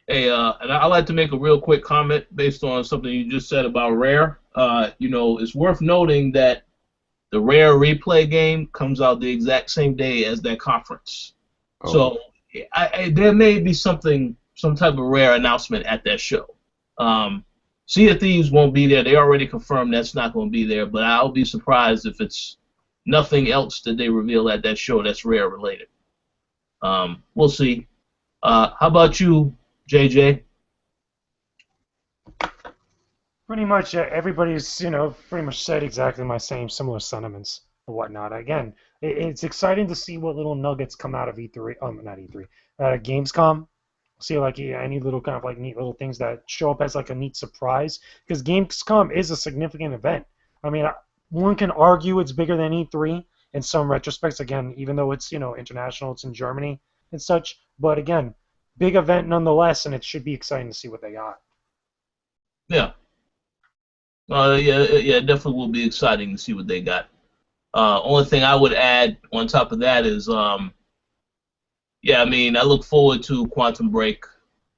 Hey, and I'd like to make a real quick comment based on something you just said about Rare. It's worth noting that the Rare Replay game comes out the exact same day as that conference. Oh. So there may be some type of Rare announcement at that show. Sea of Thieves won't be there. They already confirmed that's not going to be there, but I'll be surprised if it's nothing else that they reveal at that show that's Rare related. We'll see. How about you, JJ? Pretty much everybody's, pretty much said exactly my same similar sentiments or whatnot. Again, it's exciting to see what little nuggets come out of E3, not E3, out of Gamescom. See like any little kind of like neat little things that show up as like a neat surprise, because Gamescom is a significant event. I mean, one can argue it's bigger than E3 in some retrospects. Again, even though it's international, it's in Germany and such. But again, big event nonetheless, and it should be exciting to see what they got. Yeah. It definitely will be exciting to see what they got. Only thing I would add on top of that is, I look forward to Quantum Break,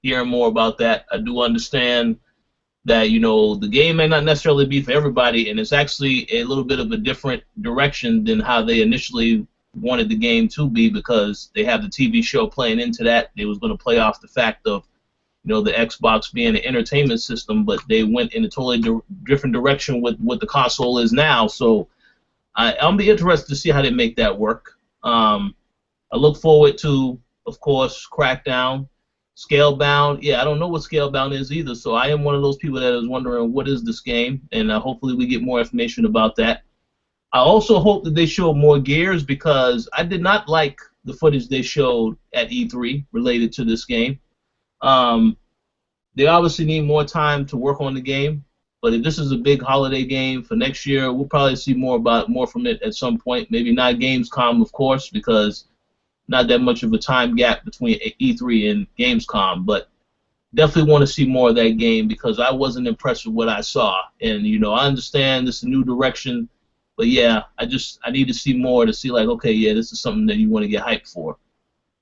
hearing more about that. I do understand that, the game may not necessarily be for everybody, and it's actually a little bit of a different direction than how they initially wanted the game to be, because they have the TV show playing into that. They was going to play off the fact of the Xbox being an entertainment system, but they went in a totally different direction with what the console is now. So I'll be interested to see how they make that work. I look forward to, of course, Crackdown, Scalebound. Yeah, I don't know what Scalebound is either, so I am one of those people that is wondering what is this game, and hopefully we get more information about that. I also hope that they show more Gears, because I did not like the footage they showed at E3 related to this game. They obviously need more time to work on the game, but if this is a big holiday game for next year, we'll probably see more from it at some point. Maybe not Gamescom, of course, because not that much of a time gap between E3 and Gamescom, but definitely want to see more of that game, because I wasn't impressed with what I saw. And I understand this is a new direction, but yeah, I need to see more to see like, okay, yeah, this is something that you want to get hyped for.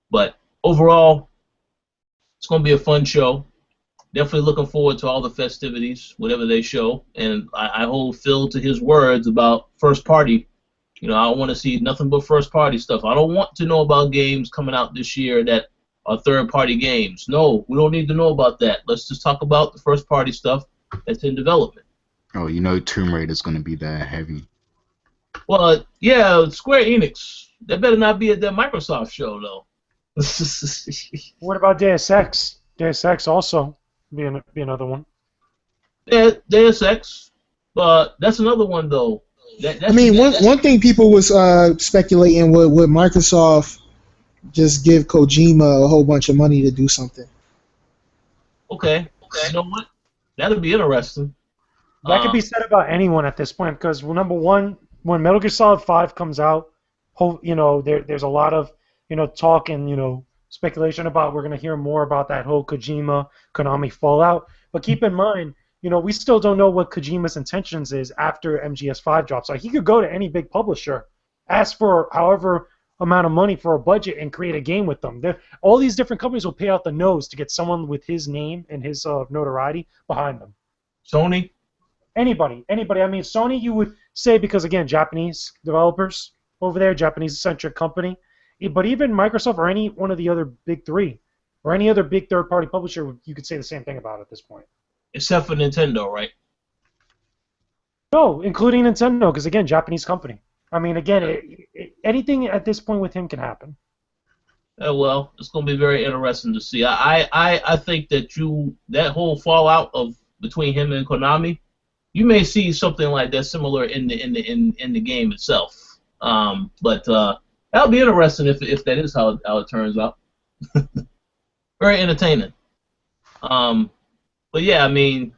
But overall, it's going to be a fun show. Definitely looking forward to all the festivities, whatever they show, and I hold Phil to his words about first party. I want to see nothing but first party stuff. I don't want to know about games coming out this year that are third party games. No, we don't need to know about that. Let's just talk about the first party stuff that's in development. Oh, Tomb Raider's going to be there heavy. Well, yeah, Square Enix. They better not be at that Microsoft show, though. What about Deus Ex? Deus Ex also be another one. Yeah, Deus Ex, but that's another one though. One thing people was speculating would Microsoft just give Kojima a whole bunch of money to do something. Okay. You know what? That'd be interesting. That could be said about anyone at this point, because number one, when Metal Gear Solid 5 comes out, there's a lot of talk and speculation about we're going to hear more about that whole Kojima Konami fallout. But keep in mind, we still don't know what Kojima's intentions is after MGS5 drops. Like, he could go to any big publisher, ask for however amount of money for a budget, and create a game with them. All these different companies will pay out the nose to get someone with his name and his notoriety behind them. Sony? Anybody. I mean, Sony, you would say, because, again, Japanese developers over there, Japanese-centric company. But even Microsoft or any one of the other big three, or any other big third-party publisher, you could say the same thing about at this point. Except for Nintendo, right? No, including Nintendo, because, again, Japanese company. I mean, again, anything at this point with him can happen. Well, it's going to be very interesting to see. I think that that whole fallout between him and Konami, you may see something like that similar in the game itself. But that'll be interesting if that is how it turns out. Very entertaining. But yeah, I mean,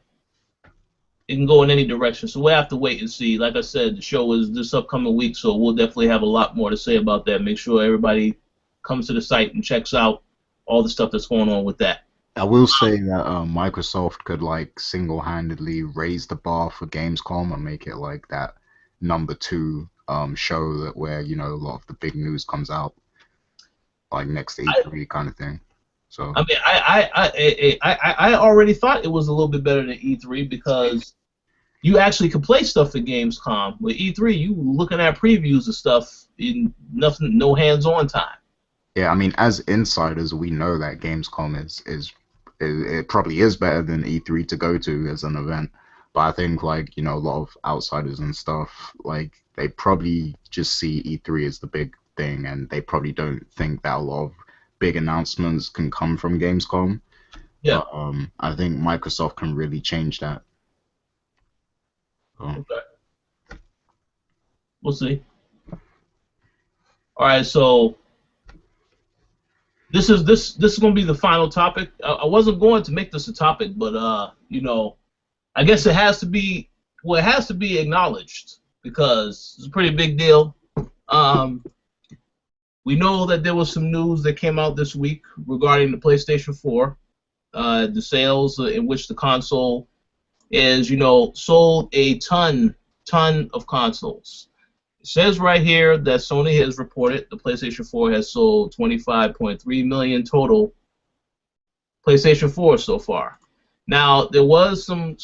it can go in any direction. So we'll have to wait and see. Like I said, the show is this upcoming week, so we'll definitely have a lot more to say about that. Make sure everybody comes to the site and checks out all the stuff that's going on with that. I will say that Microsoft could single-handedly raise the bar for Gamescom and make it like that number 2 show where a lot of the big news comes out. like next E3 kind of thing. So I mean, I already thought it was a little bit better than E3 because you actually can play stuff at Gamescom. With E3, you looking at previews and stuff, in nothing, no hands-on time. yeah, I mean, as insiders, we know that Gamescom it probably is better than E3 to go to as an event. But I think like, a lot of outsiders and stuff, like they probably just see E3 as the big thing, and they probably don't think that a lot of big announcements can come from Gamescom. Yeah. But I think Microsoft can really change that. So, Okay. We'll see. All right, so this is going to be the final topic. I wasn't going to make this a topic, but I guess it has to be. Well, it has to be acknowledged because it's a pretty big deal. We know that there was some news that came out this week regarding the PlayStation 4, the sales in which the console is, sold a ton of consoles. It says right here that Sony has reported the PlayStation 4 has sold 25.3 million total PlayStation 4 so far. Now, there was some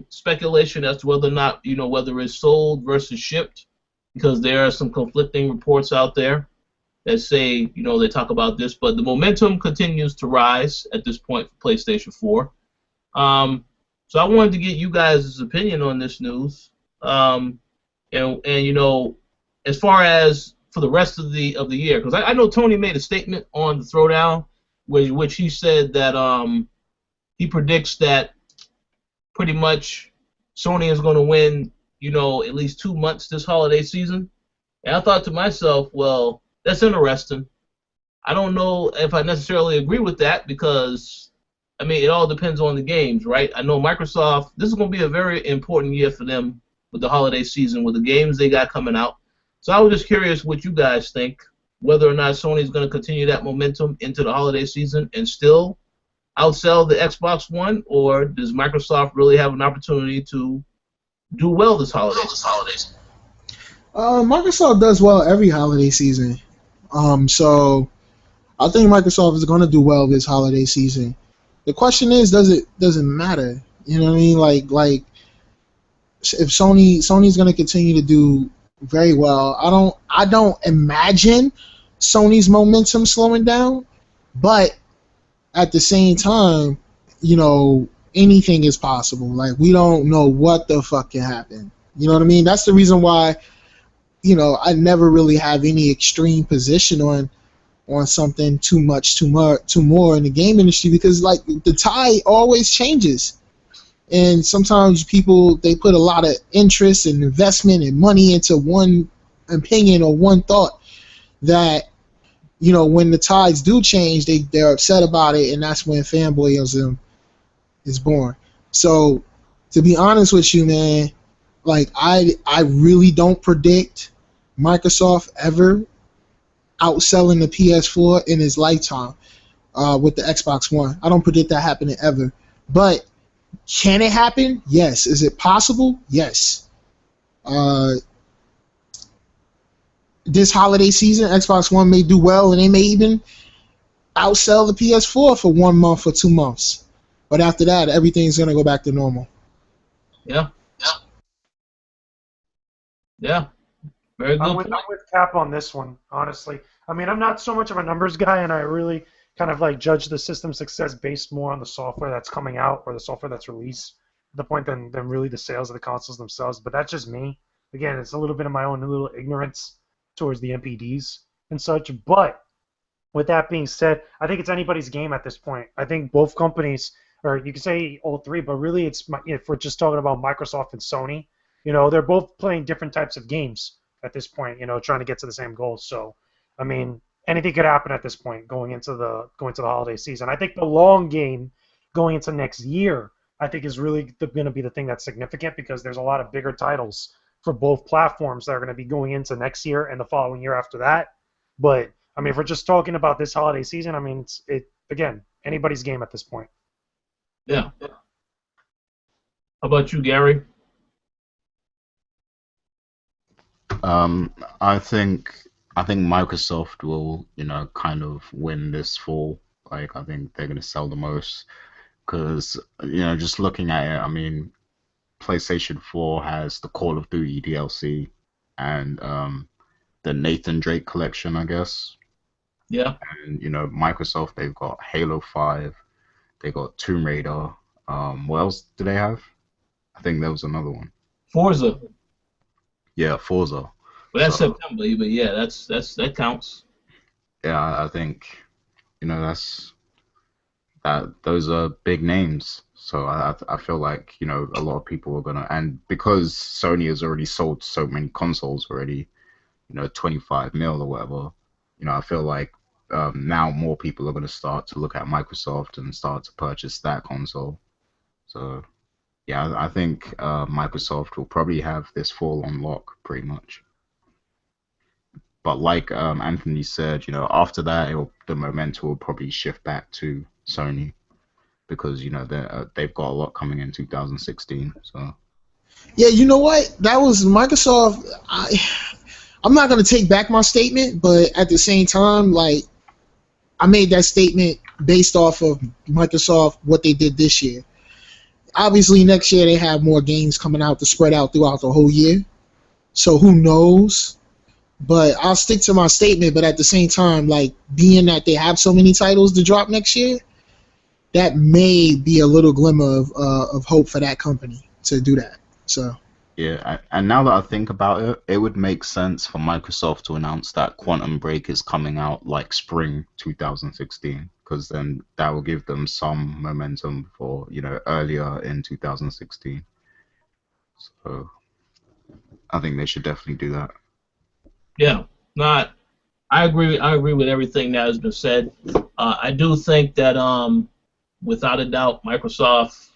speculation as to whether or not, whether it's sold versus shipped, because there are some conflicting reports out there that say, they talk about this, but the momentum continues to rise at this point for PlayStation 4. So I wanted to get you guys' opinion on this news. And as far as for the rest of the year, because I know Tony made a statement on the Throwdown, which he said that he predicts that pretty much Sony is going to win, at least 2 months this holiday season. And I thought to myself, well, that's interesting. I don't know if I necessarily agree with that because, I mean, it all depends on the games, right? I know Microsoft, this is going to be a very important year for them with the holiday season, with the games they got coming out. So I was just curious what you guys think, whether or not Sony is going to continue that momentum into the holiday season and still outsell the Xbox One, or does Microsoft really have an opportunity to do well this holiday? Microsoft does well every holiday season. So I think Microsoft is going to do well this holiday season. The question is, does it matter? You know what I mean? Like if Sony's going to continue to do very well, I don't imagine Sony's momentum slowing down, but at the same time, anything is possible. Like, we don't know what the fuck can happen. You know what I mean? That's the reason why, I never really have any extreme position on something too more in the game industry, because like the tide always changes. And sometimes people, they put a lot of interest and investment and money into one opinion or one thought that, when the tides do change, they're upset about it, and that's when fanboyism is born. So, to be honest with you, man, like I really don't predict Microsoft ever outselling the PS4 in its lifetime with the Xbox One. I don't predict that happening ever. But can it happen? Yes. Is it possible? Yes. This holiday season, Xbox One may do well, and they may even outsell the PS4 for 1 month or 2 months. But after that, everything's going to go back to normal. Yeah. Very good. I'm with Cap on this one, honestly. I mean, I'm not so much of a numbers guy, and I really kind of like judge the system success based more on the software that's coming out or the software that's released at the point than really the sales of the consoles themselves. But that's just me. Again, it's a little bit of my own little ignorance towards the MPDs and such. But with that being said, I think it's anybody's game at this point. I think both companies, or you can say all three, but really if we're just talking about Microsoft and Sony, they're both playing different types of games at this point, trying to get to the same goals. So, I mean, anything could happen at this point going into the holiday season. I think the long game going into next year, I think, is really going to be the thing that's significant, because there's a lot of bigger titles for both platforms that are going to be going into next year and the following year after that. But I mean, if we're just talking about this holiday season, I mean, it's again, anybody's game at this point. Yeah. How about you, Gary? I think I think Microsoft will, kind of win this fall. Like, I think they're gonna sell the most because, just looking at it, I mean, PlayStation 4 has the Call of Duty DLC and the Nathan Drake collection, I guess. Yeah. And Microsoft, they've got Halo 5, they got Tomb Raider. What else do they have? I think there was another one. Forza. Yeah, Forza. But that's So September. But yeah, that counts. yeah, I think that's that. Those are big names. So I feel like a lot of people are gonna, and because Sony has already sold so many consoles already, 25 mil or whatever, I feel like now more people are gonna start to look at Microsoft and start to purchase that console. So yeah, I think Microsoft will probably have this fall on lock pretty much. But like Anthony said, after that, the momentum will probably shift back to Sony because they've got a lot coming in 2016. So Yeah, you know what? That was Microsoft. I'm not gonna take back my statement, but at the same time, like I made that statement based off of Microsoft what they did this year. Obviously, next year they have more games coming out to spread out throughout the whole year. So who knows? But I'll stick to my statement. But at the same time, like being that they have so many titles to drop next year, that may be a little glimmer of hope for that company to do that. So yeah, and now that I think about it, it would make sense for Microsoft to announce that Quantum Break is coming out like spring 2016, because then that will give them some momentum for earlier in 2016. So I think they should definitely do that. Yeah. Not. I agree. I agree with everything that has been said. I do think that without a doubt, Microsoft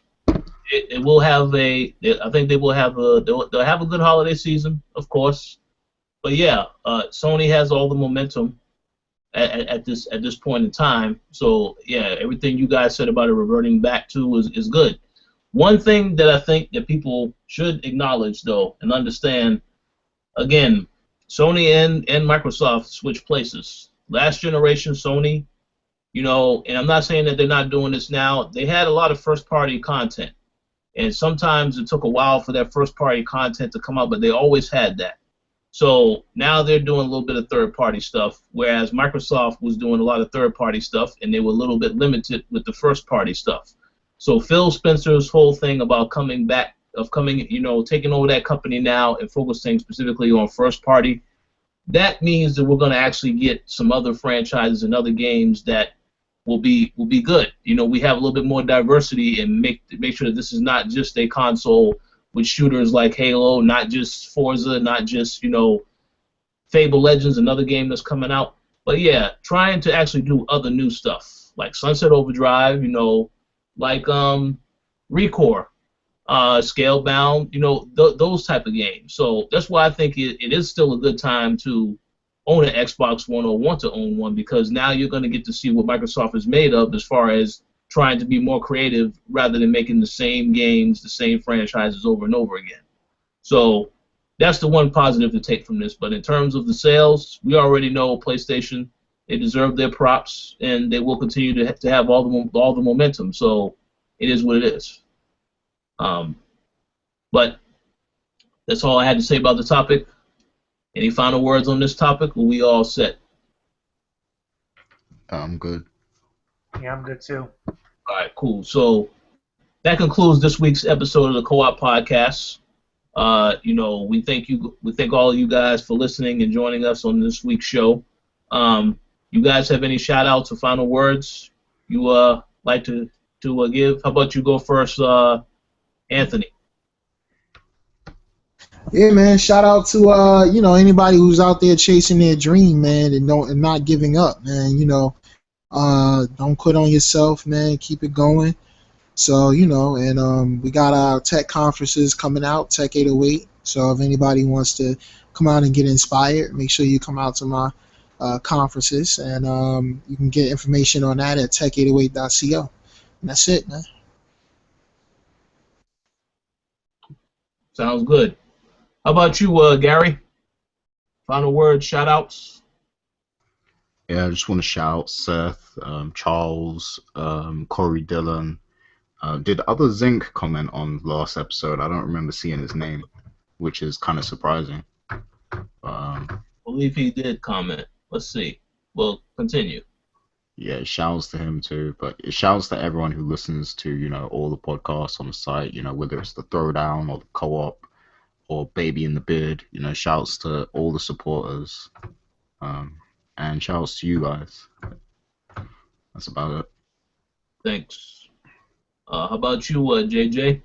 it will have I think they will have they'll have a good holiday season, of course. But yeah, Sony has all the momentum at this point in time. So yeah, everything you guys said about it reverting back to is good. One thing that I think that people should acknowledge though and understand, again, Sony and Microsoft switch places. Last generation Sony, and I'm not saying that they're not doing this now. They had a lot of first party content. And sometimes it took a while for that first party content to come out, but they always had that. So now they're doing a little bit of third party stuff, whereas Microsoft was doing a lot of third party stuff, and they were a little bit limited with the first party stuff. So Phil Spencer's whole thing about taking over that company now and focusing specifically on first party, that means that we're going to actually get some other franchises and other games that will be good. We have a little bit more diversity and make sure that this is not just a console with shooters like Halo, not just Forza, not just Fable Legends, another game that's coming out. But yeah, trying to actually do other new stuff like Sunset Overdrive, like Recore, Scalebound, those type of games. So that's why I think it is still a good time to own an Xbox One or want to own one, because now you're going to get to see what Microsoft is made of as far as trying to be more creative rather than making the same games, the same franchises over and over again. So that's the one positive to take from this. But in terms of the sales, we already know PlayStation, they deserve their props, and they will continue to have all the momentum. So it is what it is. But that's all I had to say about the topic. Any final words on this topic? Or we all set? I'm good. Yeah, I'm good too. All right, cool. So that concludes this week's episode of the Co-op Podcast. We thank all of you guys for listening and joining us on this week's show. You guys have any shout outs or final words you like to give? How about you go first, Anthony? yeah, man. Shout out to anybody who's out there chasing their dream, man, and not giving up, man. Don't quit on yourself, man. Keep it going. So and we got our tech conferences coming out, Tech 808. So if anybody wants to come out and get inspired, make sure you come out to my conferences, and you can get information on that at tech808.co. And that's it, man. Sounds good. How about you, Gary? Final words, shout outs? Yeah, I just want to shout out Seth, Charles, Corey Dillon. Did other Zinc comment on last episode? I don't remember seeing his name, which is kind of surprising. I believe he did comment. Let's see. Well, continue. Yeah, shouts to him too, but it shouts to everyone who listens to, all the podcasts on the site, whether it's the Throwdown or the Co-op or Baby in the Beard, shouts to all the supporters. And shouts to you guys. That's about it. Thanks. How about you, JJ?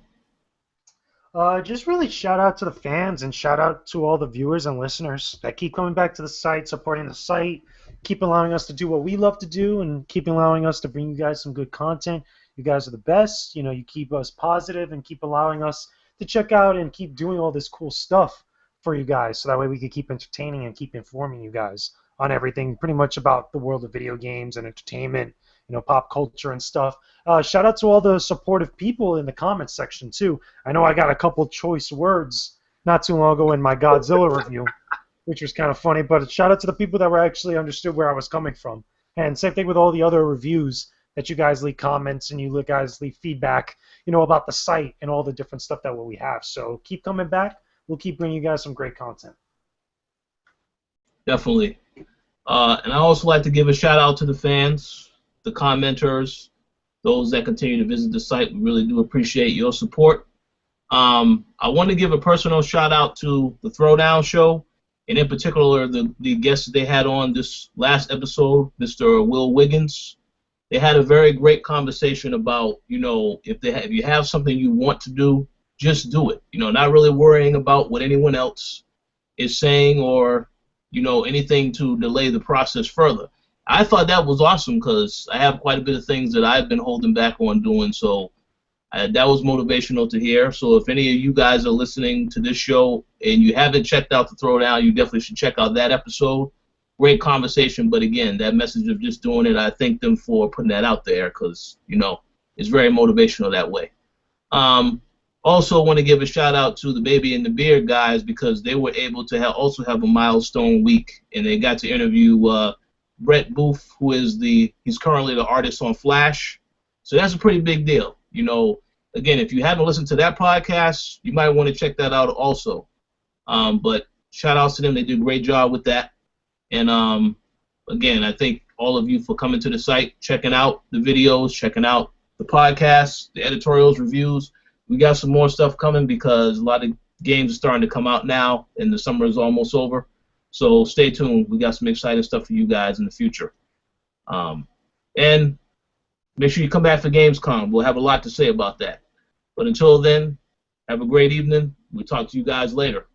Just really shout out to the fans and shout out to all the viewers and listeners that keep coming back to the site, supporting the site, keep allowing us to do what we love to do, and keep allowing us to bring you guys some good content. You guys are the best. You keep us positive and keep allowing us to check out and keep doing all this cool stuff for you guys, so that way we can keep entertaining and keep informing you guys on everything pretty much about the world of video games and entertainment, pop culture and stuff. Shout out to all the supportive people in the comments section too. I know I got a couple choice words not too long ago in my Godzilla review, which was kind of funny, but shout out to the people that were actually understood where I was coming from. And same thing with all the other reviews that you guys leave comments and you guys leave feedback, about the site and all the different stuff that we have. So keep coming back. We'll keep bringing you guys some great content. Definitely. And I also like to give a shout out to the fans, the commenters, those that continue to visit the site. We really do appreciate your support. I want to give a personal shout out to the Throwdown show, and in particular the guests that they had on this last episode, Mr. Will Wiggins. They had a very great conversation about, if you have something you want to do, just do it. Not really worrying about what anyone else is saying or, anything to delay the process further. I thought that was awesome because I have quite a bit of things that I've been holding back on doing, so that was motivational to hear. So if any of you guys are listening to this show and you haven't checked out the Throwdown, you definitely should check out that episode. Great conversation, but again, that message of just doing it, I thank them for putting that out there because, it's very motivational that way. Also want to give a shout out to the Baby and the Beard guys because they were able to also have a milestone week, and they got to interview Brett Booth, he's currently the artist on Flash. So that's a pretty big deal. Again, if you haven't listened to that podcast, you might want to check that out also. But shout outs to them. They did a great job with that. And again, I thank all of you for coming to the site, checking out the videos, checking out the podcasts, the editorials, reviews. We got some more stuff coming because a lot of games are starting to come out now, and the summer is almost over. So stay tuned. We got some exciting stuff for you guys in the future. And make sure you come back for Gamescom. We'll have a lot to say about that. But until then, have a great evening. We'll talk to you guys later.